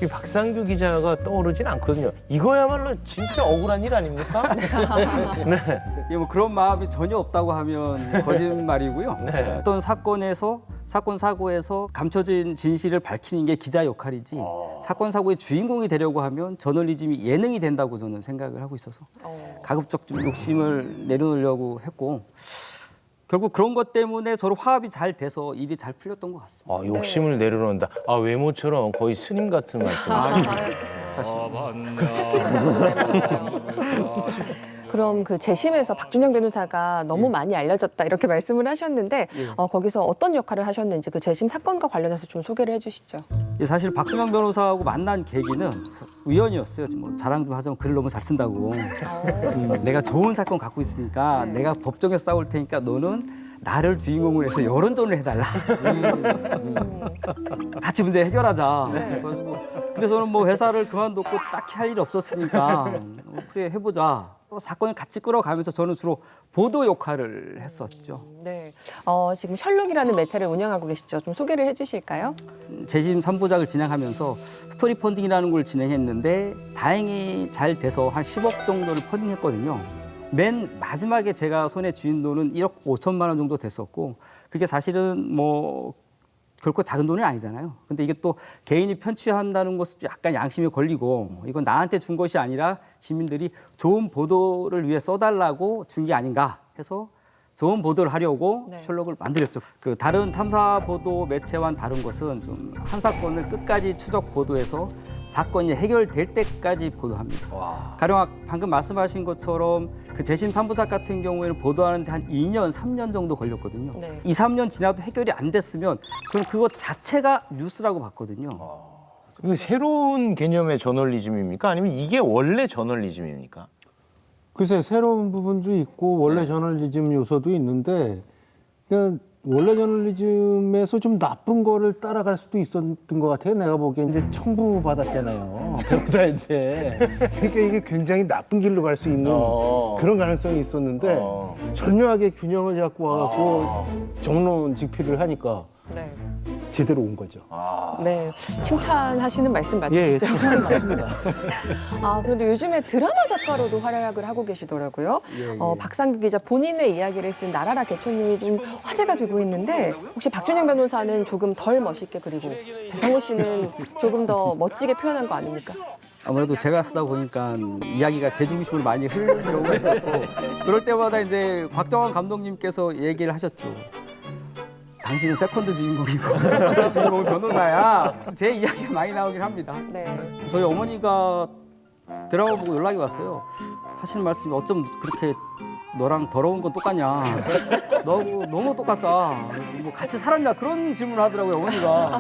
C: 이 박상규 기자가 떠오르진 않거든요. 이거야말로 진짜 억울한 일 아닙니까? 네.
P: 예, 뭐 그런 마음이 전혀 없다고 하면 거짓말이고요.
C: 네.
P: 어떤 사건 사고에서 감춰진 진실을 밝히는 게 기자 역할이지. 사건 사고의 주인공이 되려고 하면 저널리즘이 예능이 된다고 저는 생각을 하고 있어서 가급적 좀 욕심을 내려놓으려고 했고. 결국 그런 것 때문에 서로 화합이 잘 돼서 일이 잘 풀렸던 것 같습니다.
C: 욕심을 내려놓는다. 외모처럼 거의 스님 같은 말씀.
P: 사실.
A: 그럼 그 재심에서 박준영 변호사가 너무 많이 알려졌다 이렇게 말씀을 하셨는데 거기서 어떤 역할을 하셨는지 그 재심 사건과 관련해서 좀 소개를 해주시죠.
P: 사실 박준영 변호사하고 만난 계기는 우연이었어요. 뭐 자랑 좀 하자면 글을 너무 잘 쓴다고. 내가 좋은 사건 갖고 있으니까 내가 법정에서 싸울 테니까 너는 나를 주인공으로 해서 여론전을 해달라. 같이 문제 해결하자. 그래가지고 근데 저는 뭐 회사를 그만뒀고 딱히 할 일이 없었으니까 그래 해보자. 사건을 같이 끌어가면서 저는 주로 보도 역할을 했었죠.
A: 네, 지금 셜록이라는 매체를 운영하고 계시죠. 좀 소개를 해주실까요?
P: 재심 3부작을 진행하면서 스토리 펀딩이라는 걸 진행했는데 다행히 잘 돼서 한 10억 정도를 펀딩했거든요. 맨 마지막에 제가 손에 쥐은 돈은 1억 5천만 원 정도 됐었고 그게 사실은 뭐 결코 작은 돈은 아니잖아요. 근데 이게 또 개인이 편취한다는 것도 약간 양심에 걸리고 이건 나한테 준 것이 아니라 시민들이 좋은 보도를 위해 써달라고 준 게 아닌가 해서 좋은 보도를 하려고 셜록을 만들었죠. 그 다른 탐사 보도 매체와는 다른 것은 좀 한 사건을 끝까지 추적 보도해서 사건이 해결될 때까지 보도합니다. 가령 방금 말씀하신 것처럼 그 재심 3부작 같은 경우에는 보도하는데 한 2년, 3년 정도 걸렸거든요. 2, 3년 지나도 해결이 안 됐으면 저는 그것 자체가 뉴스라고 봤거든요.
C: 이거 새로운 개념의 저널리즘입니까? 아니면 이게 원래 저널리즘입니까?
E: 글쎄 새로운 부분도 있고 원래 저널리즘 요소도 있는데 그냥 원래 저널리즘에서 좀 나쁜 거를 따라갈 수도 있었던 것 같아요. 내가 보기엔 이제 청부 받았잖아요. 변호사인데. 그러니까 이게 굉장히 나쁜 길로 갈 수 있는 그런 가능성이 있었는데 절묘하게 균형을 잡고 와갖고 정론 직필을 하니까 제대로 온 거죠.
A: 네, 칭찬하시는 말씀 맞으시죠?
E: 예, 칭찬 맞습니다.
A: 그런데 요즘에 드라마 작가로도 활약을 하고 계시더라고요. 박상규 기자 본인의 이야기를 쓴 나라라 개천님이 좀 화제가 되고 있는데 혹시 박준영 변호사는 조금 덜 멋있게 그리고 배상호 씨는 조금 더 멋지게 표현한 거 아닙니까?
P: 아무래도 제가 쓰다 보니까 이야기가 제 중심으로 많이 흐르는 경우가 있었고 그럴 때마다 이제 곽정원 감독님께서 얘기를 하셨죠. 당신은 세컨드 주인공이고 첫 번째 주인공은 변호사야. 제 이야기가 많이 나오긴 합니다. 저희 어머니가 드라마 보고 연락이 왔어요. 하시는 말씀이 어쩜 그렇게 너랑 더러운 건 똑같냐. 너하고 너무 똑같다. 뭐 같이 살았냐 그런 질문을 하더라고요 어머니가.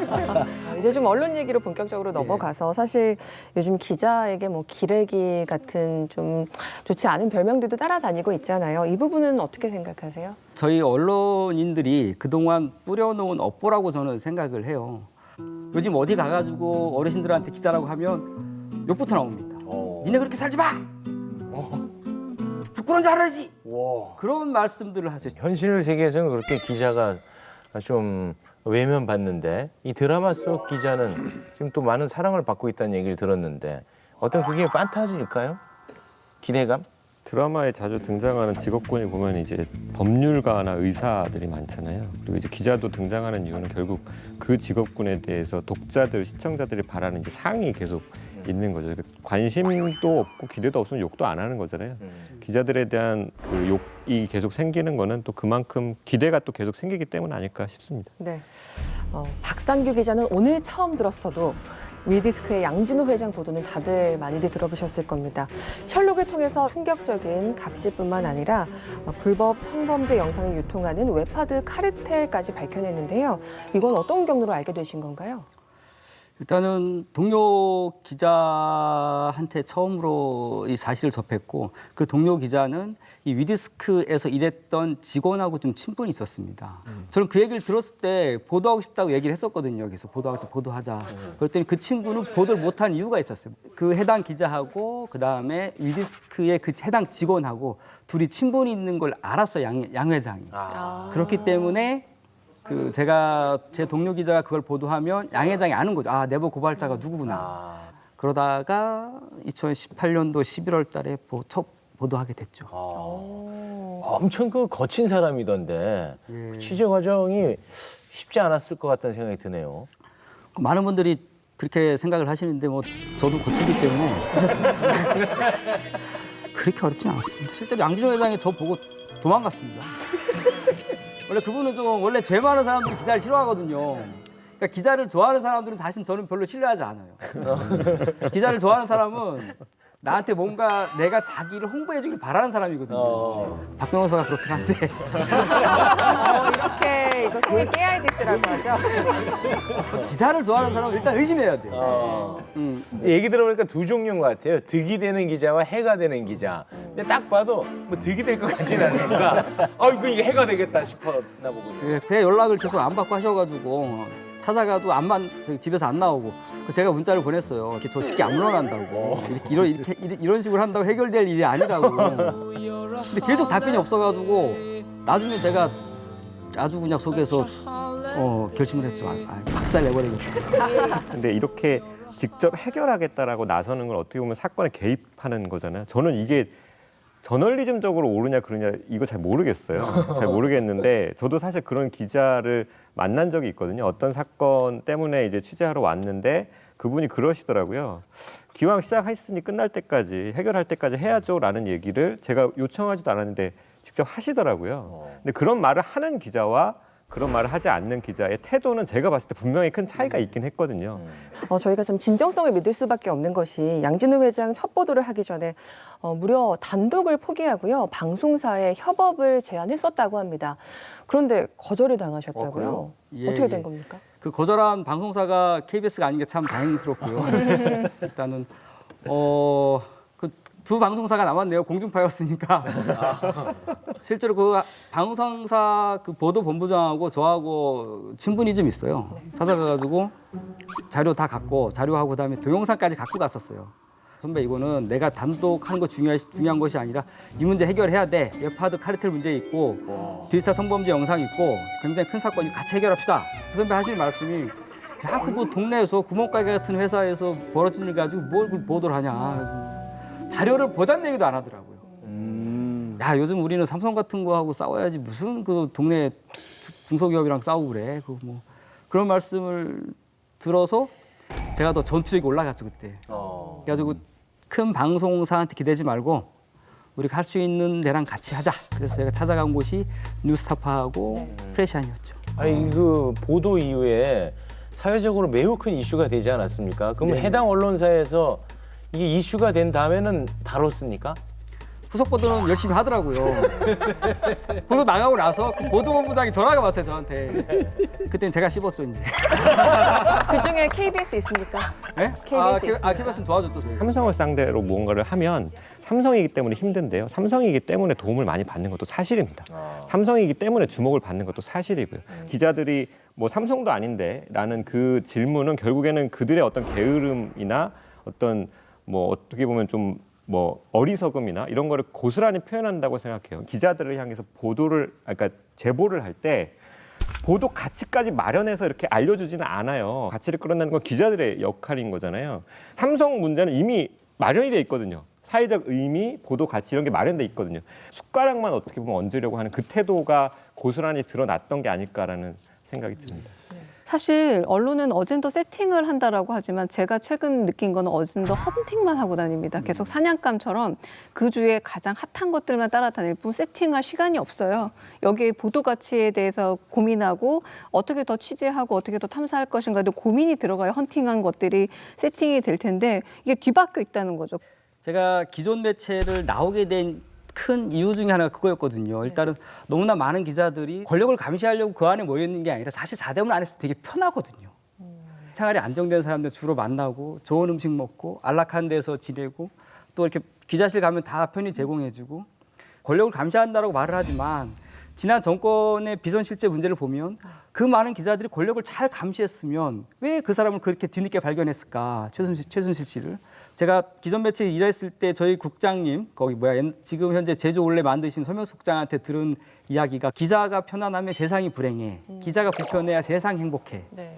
A: 이제 좀 언론 얘기로 본격적으로 넘어가서 사실 요즘 기자에게 뭐 기레기 같은 좀 좋지 않은 별명들도 따라다니고 있잖아요. 이 부분은 어떻게 생각하세요?
P: 저희 언론인들이 그동안 뿌려놓은 업보라고 저는 생각을 해요. 요즘 어디 가가지고 어르신들한테 기자라고 하면 욕부터 나옵니다. 니네 그렇게 살지 마! 부끄러운 줄 알아야지! 그런 말씀들을 하세요.
C: 현실 세계에서는 그렇게 기자가 좀 외면받는데 이 드라마 속 기자는 지금 또 많은 사랑을 받고 있다는 얘기를 들었는데 어떤 그게 판타지일까요? 기대감?
F: 드라마에 자주 등장하는 직업군이 보면 이제 법률가나 의사들이 많잖아요. 그리고 이제 기자도 등장하는 이유는 결국 그 직업군에 대해서 독자들, 시청자들이 바라는 이제 상이 계속 있는 거죠. 관심도 없고 기대도 없으면 욕도 안 하는 거잖아요. 기자들에 대한 그 욕이 계속 생기는 거는 또 그만큼 기대가 또 계속 생기기 때문 아닐까 싶습니다.
A: 네. 박상규 기자는 오늘 처음 들었어도 위디스크의 양진호 회장 보도는 다들 많이들 들어보셨을 겁니다. 셜록을 통해서 충격적인 갑질뿐만 아니라 불법 성범죄 영상을 유통하는 웹하드 카르텔까지 밝혀냈는데요. 이건 어떤 경로로 알게 되신 건가요?
P: 일단은 동료 기자한테 처음으로 이 사실을 접했고 그 동료 기자는 이 위디스크에서 일했던 직원하고 좀 친분이 있었습니다. 저는 그 얘기를 들었을 때 보도하고 싶다고 얘기를 했었거든요. 그래서 보도하자. 그랬더니 그 친구는 보도를 못한 이유가 있었어요. 그 해당 기자하고 그다음에 위디스크의 그 해당 직원하고 둘이 친분이 있는 걸 알았어요. 양 회장이. 그렇기 때문에 제가 제 동료 기자가 그걸 보도하면 양 회장이 아는 거죠. 아, 내부 고발자가 누구구나. 그러다가 2018년도 11월 달에 첫 보도하게 됐죠.
C: 엄청 그 거친 사람이던데 취재 과정이 쉽지 않았을 것 같다는 생각이 드네요.
P: 많은 분들이 그렇게 생각을 하시는데 뭐 저도 거치기 때문에 그렇게 어렵진 않았습니다. 실제로 양진호 회장이 저 보고 도망갔습니다. 원래 그분은 좀 원래 죄 많은 사람들이 기자를 싫어하거든요. 그러니까 기자를 좋아하는 사람들은 사실 저는 별로 신뢰하지 않아요. 기자를 좋아하는 사람은 나한테 뭔가 내가 자기를 홍보해주길 바라는 사람이거든요. 박 변호사가 그렇긴 한데.
A: 이렇게 이거 소위 깨알디스라고 하죠.
P: 기자를 좋아하는 사람은 일단 의심해야 돼요.
C: 얘기 들어보니까 두 종류인 것 같아요. 득이 되는 기자와 해가 되는 기자. 근데 딱 봐도 뭐 득이 될 것 같지는 않으니까 이게 해가 되겠다 싶었나 보군요.
P: 제 연락을 계속 안 받고 하셔가지고 찾아가도 집에서 안 나오고 제가 문자를 보냈어요. 이렇게 저 쉽게 안 물러난다고. 이런 식으로 한다고 해결될 일이 아니라고. 근데 계속 답변이 없어가지고 나중에 제가 아주 그냥 속에서 결심을 했죠. 박살 내버리겠다.
F: 근데 이렇게 직접 해결하겠다라고 나서는 건 어떻게 보면 사건에 개입하는 거잖아요. 저는 이게 저널리즘적으로 옳으냐 그러냐 이거 잘 모르겠어요. 잘 모르겠는데 저도 사실 그런 기자를 만난 적이 있거든요. 어떤 사건 때문에 이제 취재하러 왔는데 그분이 그러시더라고요. 기왕 시작했으니 끝날 때까지 해결할 때까지 해야죠라는 얘기를 제가 요청하지도 않았는데 직접 하시더라고요. 근데 그런 말을 하는 기자와 그런 말을 하지 않는 기자의 태도는 제가 봤을 때 분명히 큰 차이가 있긴 했거든요.
A: 저희가 좀 진정성을 믿을 수밖에 없는 것이 양진호 회장 첫 보도를 하기 전에 무려 단독을 포기하고요. 방송사에 협업을 제안했었다고 합니다. 그런데 거절을 당하셨다고요? 어떻게 된 겁니까?
P: 그 거절한 방송사가 KBS가 아닌 게 참 다행스럽고요. 일단은 두 방송사가 남았네요. 공중파였으니까. 실제로 그 방송사 그 보도본부장하고 저하고 친분이 좀 있어요. 찾아가가지고 자료 다 갖고 자료하고 그다음에 동영상까지 갖고 갔었어요. 선배 이거는 내가 단독 하는 거 중요한 것이 아니라 이 문제 해결해야 돼. 웹하드 카르텔 문제 있고 디지털 성범죄 영상 있고 굉장히 큰 사건이 같이 해결합시다. 그 선배 하시는 말씀이 야 그거 동네에서 구멍가게 같은 회사에서 벌어진 일 가지고 뭘 보도를 하냐. 자료를 보자는 얘기도 안 하더라고요. 야 요즘 우리는 삼성 같은 거하고 싸워야지 무슨 그 동네 중소기업이랑 싸우고 그래. 그런 말씀을 들어서 제가 더 전투력이 올라갔죠 그때. 그래가지고 큰 방송사한테 기대지 말고 우리가 할 수 있는 데랑 같이 하자. 그래서 제가 찾아간 곳이 뉴스타파하고 프레시안이었죠.
C: 아니 그 보도 이후에 사회적으로 매우 큰 이슈가 되지 않았습니까? 그러면 해당 언론사에서 이게 이슈가 된 다음에는 다뤘습니까?
P: 후속 보도는 열심히 하더라고요. 보도 나가고 나서 그 보도본부장이 전화가 왔어요 저한테. 그때는 제가 씹었죠 이제.
A: 그중에 KBS 있습니까?
P: 네?
A: KBS 있습니까?
P: KBS는 도와줬죠 저희가.
F: 삼성을 상대로 무언가를 하면 삼성이기 때문에 힘든데요. 삼성이기 때문에 도움을 많이 받는 것도 사실입니다. 삼성이기 때문에 주목을 받는 것도 사실이고요. 기자들이 뭐 삼성도 아닌데 라는 그 질문은 결국에는 그들의 어떤 게으름이나 어떤 뭐 어떻게 보면 좀 뭐 어리석음이나 이런 거를 고스란히 표현한다고 생각해요. 기자들을 향해서 그러니까 제보를 할 때 보도 가치까지 마련해서 이렇게 알려주지는 않아요. 가치를 끌어내는 건 기자들의 역할인 거잖아요. 삼성 문제는 이미 마련이 돼 있거든요. 사회적 의미, 보도 가치 이런 게 마련돼 있거든요. 숟가락만 어떻게 보면 얹으려고 하는 그 태도가 고스란히 드러났던 게 아닐까라는 생각이 듭니다.
B: 사실 언론은 어젠더 세팅을 한다라고 하지만 제가 최근 느낀 거는 어젠더 헌팅만 하고 다닙니다. 계속 사냥감처럼 그 주에 가장 핫한 것들만 따라다닐 뿐 세팅할 시간이 없어요. 여기에 보도 가치에 대해서 고민하고 어떻게 더 취재하고 어떻게 더 탐사할 것인가도 고민이 들어가야 헌팅한 것들이 세팅이 될 텐데 이게 뒤바뀌어 있다는 거죠.
P: 제가 기존 매체를 나오게 된 큰 이유 중에 하나가 그거였거든요. 일단은 너무나 많은 기자들이 권력을 감시하려고 그 안에 모여 있는 게 아니라 사실 사대문 안에서 되게 편하거든요. 생활이 안정된 사람들 주로 만나고 좋은 음식 먹고 안락한 데서 지내고 또 이렇게 기자실 가면 다 편히 제공해주고 권력을 감시한다라고 말을 하지만 지난 정권의 비선 실제 문제를 보면 그 많은 기자들이 권력을 잘 감시했으면 왜 그 사람을 그렇게 뒤늦게 발견했을까? 최순실 씨를. 제가 기존 매체에 일했을 때 저희 국장님 거기 지금 현재 제주 올레 만드신 서명수 국장한테 들은 이야기가 기자가 편안하면 세상이 불행해. 기자가 불편해야 세상 행복해.
A: 네.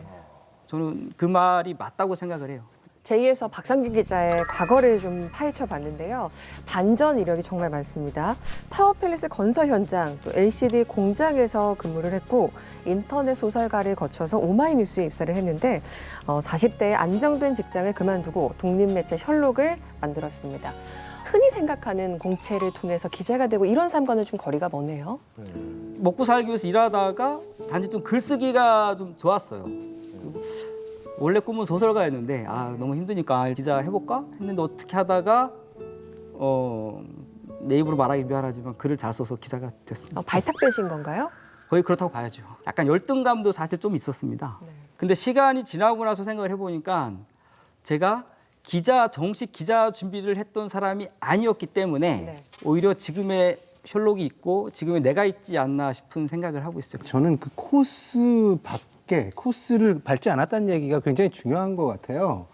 P: 저는 그 말이 맞다고 생각을 해요.
A: 제2에서 박상규 기자의 과거를 좀 파헤쳐 봤는데요. 반전 이력이 정말 많습니다. 타워팰리스 건설 현장, 또 LCD 공장에서 근무를 했고 인터넷 소설가를 거쳐서 오마이뉴스에 입사를 했는데 40대에 안정된 직장을 그만두고 독립매체 셜록을 만들었습니다. 흔히 생각하는 공채를 통해서 기자가 되고 이런 삶과는 좀 거리가 머네요.
P: 먹고 살기 위해서 일하다가 단지 좀 글쓰기가 좀 좋았어요. 원래 꿈은 소설가였는데 너무 힘드니까 기자 해볼까 했는데 어떻게 하다가 내 입으로 말하기 미안하지만 글을 잘 써서 기자가 됐습니다.
A: 발탁되신 건가요?
P: 거의 그렇다고 봐야죠. 약간 열등감도 사실 좀 있었습니다. 근데 시간이 지나고 나서 생각을 해보니까 제가 정식 기자 준비를 했던 사람이 아니었기 때문에 오히려 지금의 셜록이 있고 지금의 내가 있지 않나 싶은 생각을 하고 있어요.
E: 저는 그 코스 코스를 밟지 않았다는 얘기가 굉장히 중요한 것 같아요.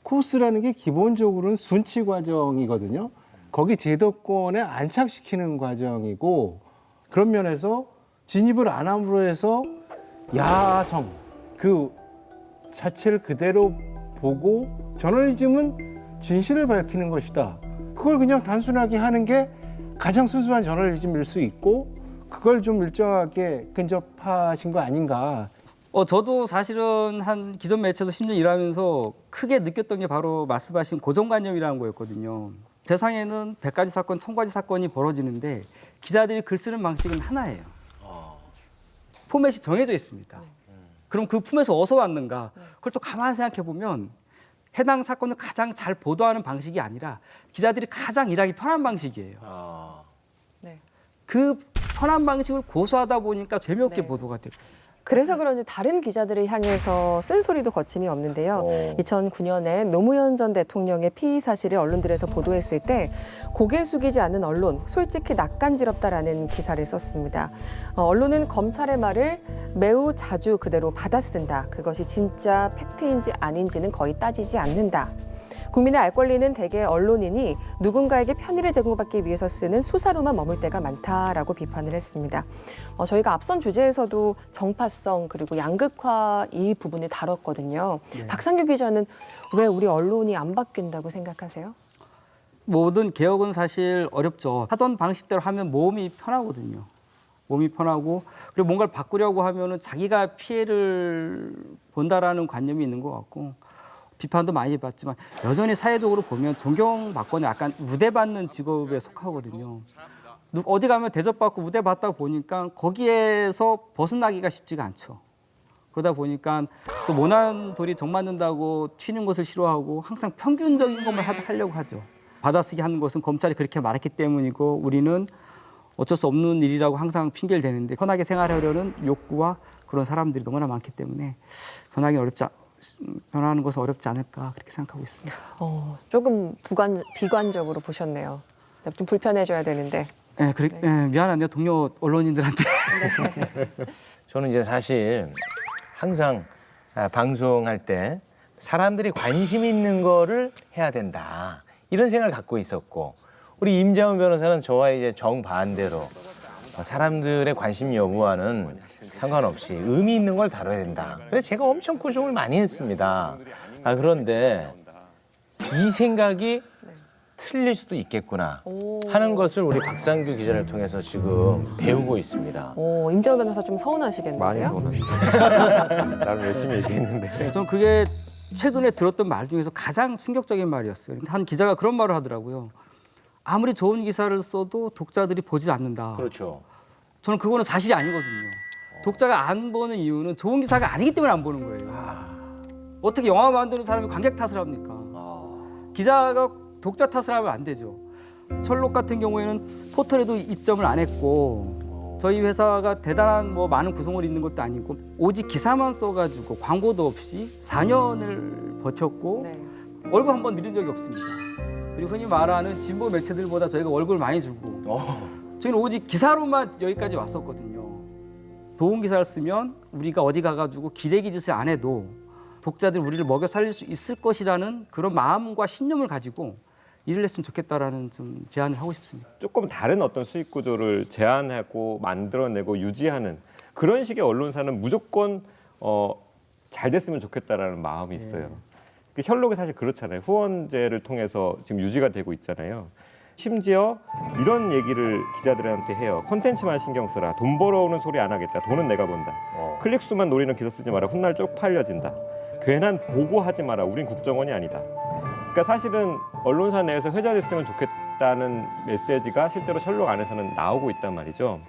E: 코스라는 게 기본적으로는 순치 과정이거든요. 거기 제도권에 안착시키는 과정이고 그런 면에서 진입을 안 함으로 해서 야성 그 자체를 그대로 보고 저널리즘은 진실을 밝히는 것이다. 그걸 그냥 단순하게 하는 게 가장 순수한 저널리즘일 수 있고 그걸 좀 일정하게 근접하신 거 아닌가.
P: 저도 사실은 한 기존 매체에서 10년 일하면서 크게 느꼈던 게 바로 말씀하신 고정관념이라는 거였거든요. 세상에는 100가지 사건, 1000가지 사건이 벌어지는데 기자들이 글 쓰는 방식은 하나예요. 포맷이 정해져 있습니다. 그럼 그 포맷이 어디서 왔는가? 그걸 또 가만히 생각해 보면 해당 사건을 가장 잘 보도하는 방식이 아니라 기자들이 가장 일하기 편한 방식이에요. 그 편한 방식을 고수하다 보니까 재미없게 보도가 되고.
A: 그래서 그런지 다른 기자들을 향해서 쓴소리도 거침이 없는데요. 2009년에 노무현 전 대통령의 피의 사실을 언론들에서 보도했을 때 고개 숙이지 않는 언론, 솔직히 낯간지럽다라는 기사를 썼습니다. 언론은 검찰의 말을 매우 자주 그대로 받아 쓴다. 그것이 진짜 팩트인지 아닌지는 거의 따지지 않는다. 국민의 알 권리는 대개 언론인이 누군가에게 편의를 제공받기 위해서 쓰는 수사로만 머물 때가 많다라고 비판을 했습니다. 저희가 앞선 주제에서도 정파성 그리고 양극화 이 부분을 다뤘거든요. 박상규 기자는 왜 우리 언론이 안 바뀐다고 생각하세요?
P: 모든 개혁은 사실 어렵죠. 하던 방식대로 하면 몸이 편하거든요. 몸이 편하고 그리고 뭔가를 바꾸려고 하면은 자기가 피해를 본다라는 관념이 있는 것 같고 비판도 많이 받지만 여전히 사회적으로 보면 존경받거나 약간 우대받는 직업에 속하거든요. 어디 가면 대접받고 우대받다 보니까 거기에서 벗어나기가 쉽지가 않죠. 그러다 보니까 또 모난 돌이 정 맞는다고 튀는 것을 싫어하고 항상 평균적인 것만 하려고 하죠. 받아쓰기 하는 것은 검찰이 그렇게 말했기 때문이고 우리는 어쩔 수 없는 일이라고 항상 핑계를 대는데 편하게 생활하려는 욕구와 그런 사람들이 너무나 많기 때문에 변하는 것은 어렵지 않을까 그렇게 생각하고 있습니다.
A: 조금 비관적으로 보셨네요. 좀 불편해져야 되는데.
P: 네, 미안한데요 동료 언론인들한테.
C: 저는 이제 사실 항상 방송할 때 사람들이 관심 있는 거를 해야 된다 이런 생각을 갖고 있었고 우리 임장훈 변호사는 저와 이제 정반대로 사람들의 관심 여부와는 상관없이 의미 있는 걸 다뤄야 된다. 그래서 제가 엄청 꾸중을 많이 했습니다. 그런데 이 생각이 틀릴 수도 있겠구나 하는 것을 우리 박상규 기자를 통해서 지금 배우고 있습니다.
A: 임재원 변호사 좀 서운하시겠는데요?
F: 많이 서운합니다. 나름 열심히 얘기했는데.
P: 저는 그게 최근에 들었던 말 중에서 가장 충격적인 말이었어요. 한 기자가 그런 말을 하더라고요. 아무리 좋은 기사를 써도 독자들이 보질 않는다.
C: 그렇죠.
P: 저는 그거는 사실이 아니거든요. 독자가 안 보는 이유는 좋은 기사가 아니기 때문에 안 보는 거예요. 어떻게 영화 만드는 사람이 관객 탓을 합니까? 기자가 독자 탓을 하면 안 되죠. 셜록 같은 경우에는 포털에도 입점을 안 했고 저희 회사가 대단한 많은 구성원이 있는 것도 아니고 오직 기사만 써가지고 광고도 없이 4년을 버텼고 월급 한 번 밀린 적이 없습니다. 그리고 흔히 말하는 진보 매체들보다 저희가 월급을 많이 주고 저희는 오직 기사로만 여기까지 왔었거든요. 좋은 기사를 쓰면 우리가 어디 가가지고 기레기 짓을 안 해도 독자들 우리를 먹여 살릴 수 있을 것이라는 그런 마음과 신념을 가지고 일을 했으면 좋겠다라는 좀 제안을 하고 싶습니다.
F: 조금 다른 어떤 수익 구조를 제안하고 만들어내고 유지하는 그런 식의 언론사는 무조건 잘 됐으면 좋겠다라는 마음이 있어요. 셜록이 사실 그렇잖아요. 후원제를 통해서 지금 유지가 되고 있잖아요. 심지어 이런 얘기를 기자들한테 해요. 콘텐츠만 신경 쓰라. 돈 벌어오는 소리 안 하겠다. 돈은 내가 번다. 클릭수만 노리는 기사 쓰지 마라. 훗날 쪽팔려진다. 괜한 보고하지 마라. 우린 국정원이 아니다. 그러니까 사실은 언론사 내에서 회자됐으면 좋겠다는 메시지가 실제로 셜록 안에서는 나오고 있단 말이죠.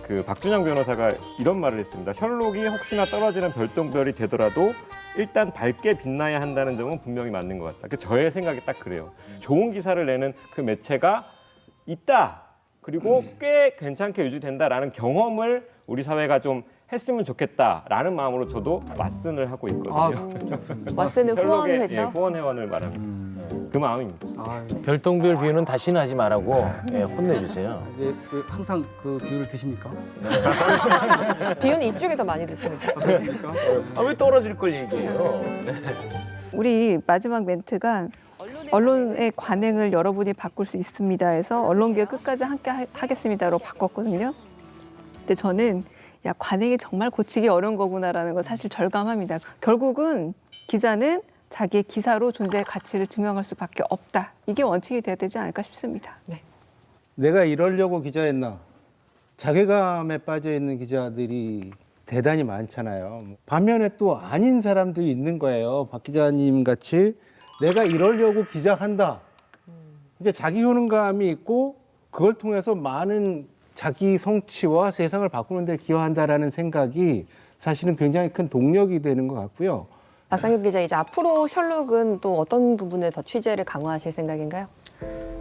F: 그 박준영 변호사가 이런 말을 했습니다. 셜록이 혹시나 떨어지는 별똥별이 되더라도 일단 밝게 빛나야 한다는 점은 분명히 맞는 것 같다. 저의 생각이 딱 그래요. 좋은 기사를 내는 그 매체가 있다. 그리고 꽤 괜찮게 유지된다라는 경험을 우리 사회가 좀 했으면 좋겠다라는 마음으로 저도 왓슨을 하고 있거든요.
A: 왓슨은 후원 회죠?
F: 후원 회원을 말합니다. 그 마음입니다.
C: 별똥별 비유는 다시는 하지 말라고 혼내주세요.
P: 항상 그 비유를 드십니까?
A: 비유는 이쪽에 더 많이 드십니다.
C: 왜 떨어질 걸 얘기해요?
B: 우리 마지막 멘트가 언론의 관행을 여러분이 바꿀 수 있습니다 해서 언론계가 끝까지 함께 하겠습니다로 바꿨거든요. 근데 저는 관행이 정말 고치기 어려운 거구나라는 걸 사실 절감합니다. 결국은 기자는 자기의 기사로 존재의 가치를 증명할 수밖에 없다. 이게 원칙이 돼야 되지 않을까 싶습니다.
E: 내가 이러려고 기자했나? 자괴감에 빠져 있는 기자들이 대단히 많잖아요. 반면에 또 아닌 사람들이 있는 거예요. 박 기자님 같이 내가 이러려고 기자한다. 이게 자기 효능감이 있고 그걸 통해서 많은 자기 성취와 세상을 바꾸는 데 기여한다라는 생각이 사실은 굉장히 큰 동력이 되는 것 같고요.
A: 박상규 기자, 이제 앞으로 셜록은 또 어떤 부분에 더 취재를 강화하실 생각인가요?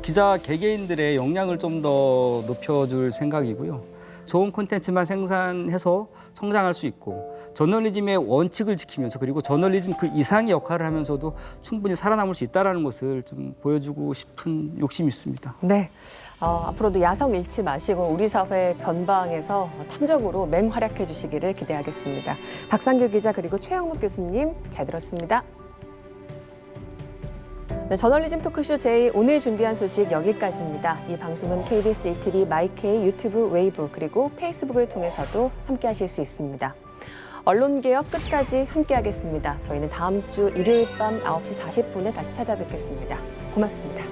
P: 기자 개개인들의 역량을 좀 더 높여줄 생각이고요. 좋은 콘텐츠만 생산해서 성장할 수 있고 저널리즘의 원칙을 지키면서 그리고 저널리즘 그 이상의 역할을 하면서도 충분히 살아남을 수 있다는 것을 좀 보여주고 싶은 욕심이 있습니다.
A: 네, 앞으로도 야성 잃지 마시고 우리 사회 변방에서 탐정으로 맹활약해 주시기를 기대하겠습니다. 박상규 기자 그리고 최영묵 교수님 잘 들었습니다. 네, 저널리즘 토크쇼 제2 오늘 준비한 소식 여기까지입니다. 이 방송은 KBS ETV, 마이케이, 유튜브, 웨이브 그리고 페이스북을 통해서도 함께하실 수 있습니다. 언론개혁 끝까지 함께하겠습니다. 저희는 다음 주 일요일 밤 9시 40분에 다시 찾아뵙겠습니다. 고맙습니다.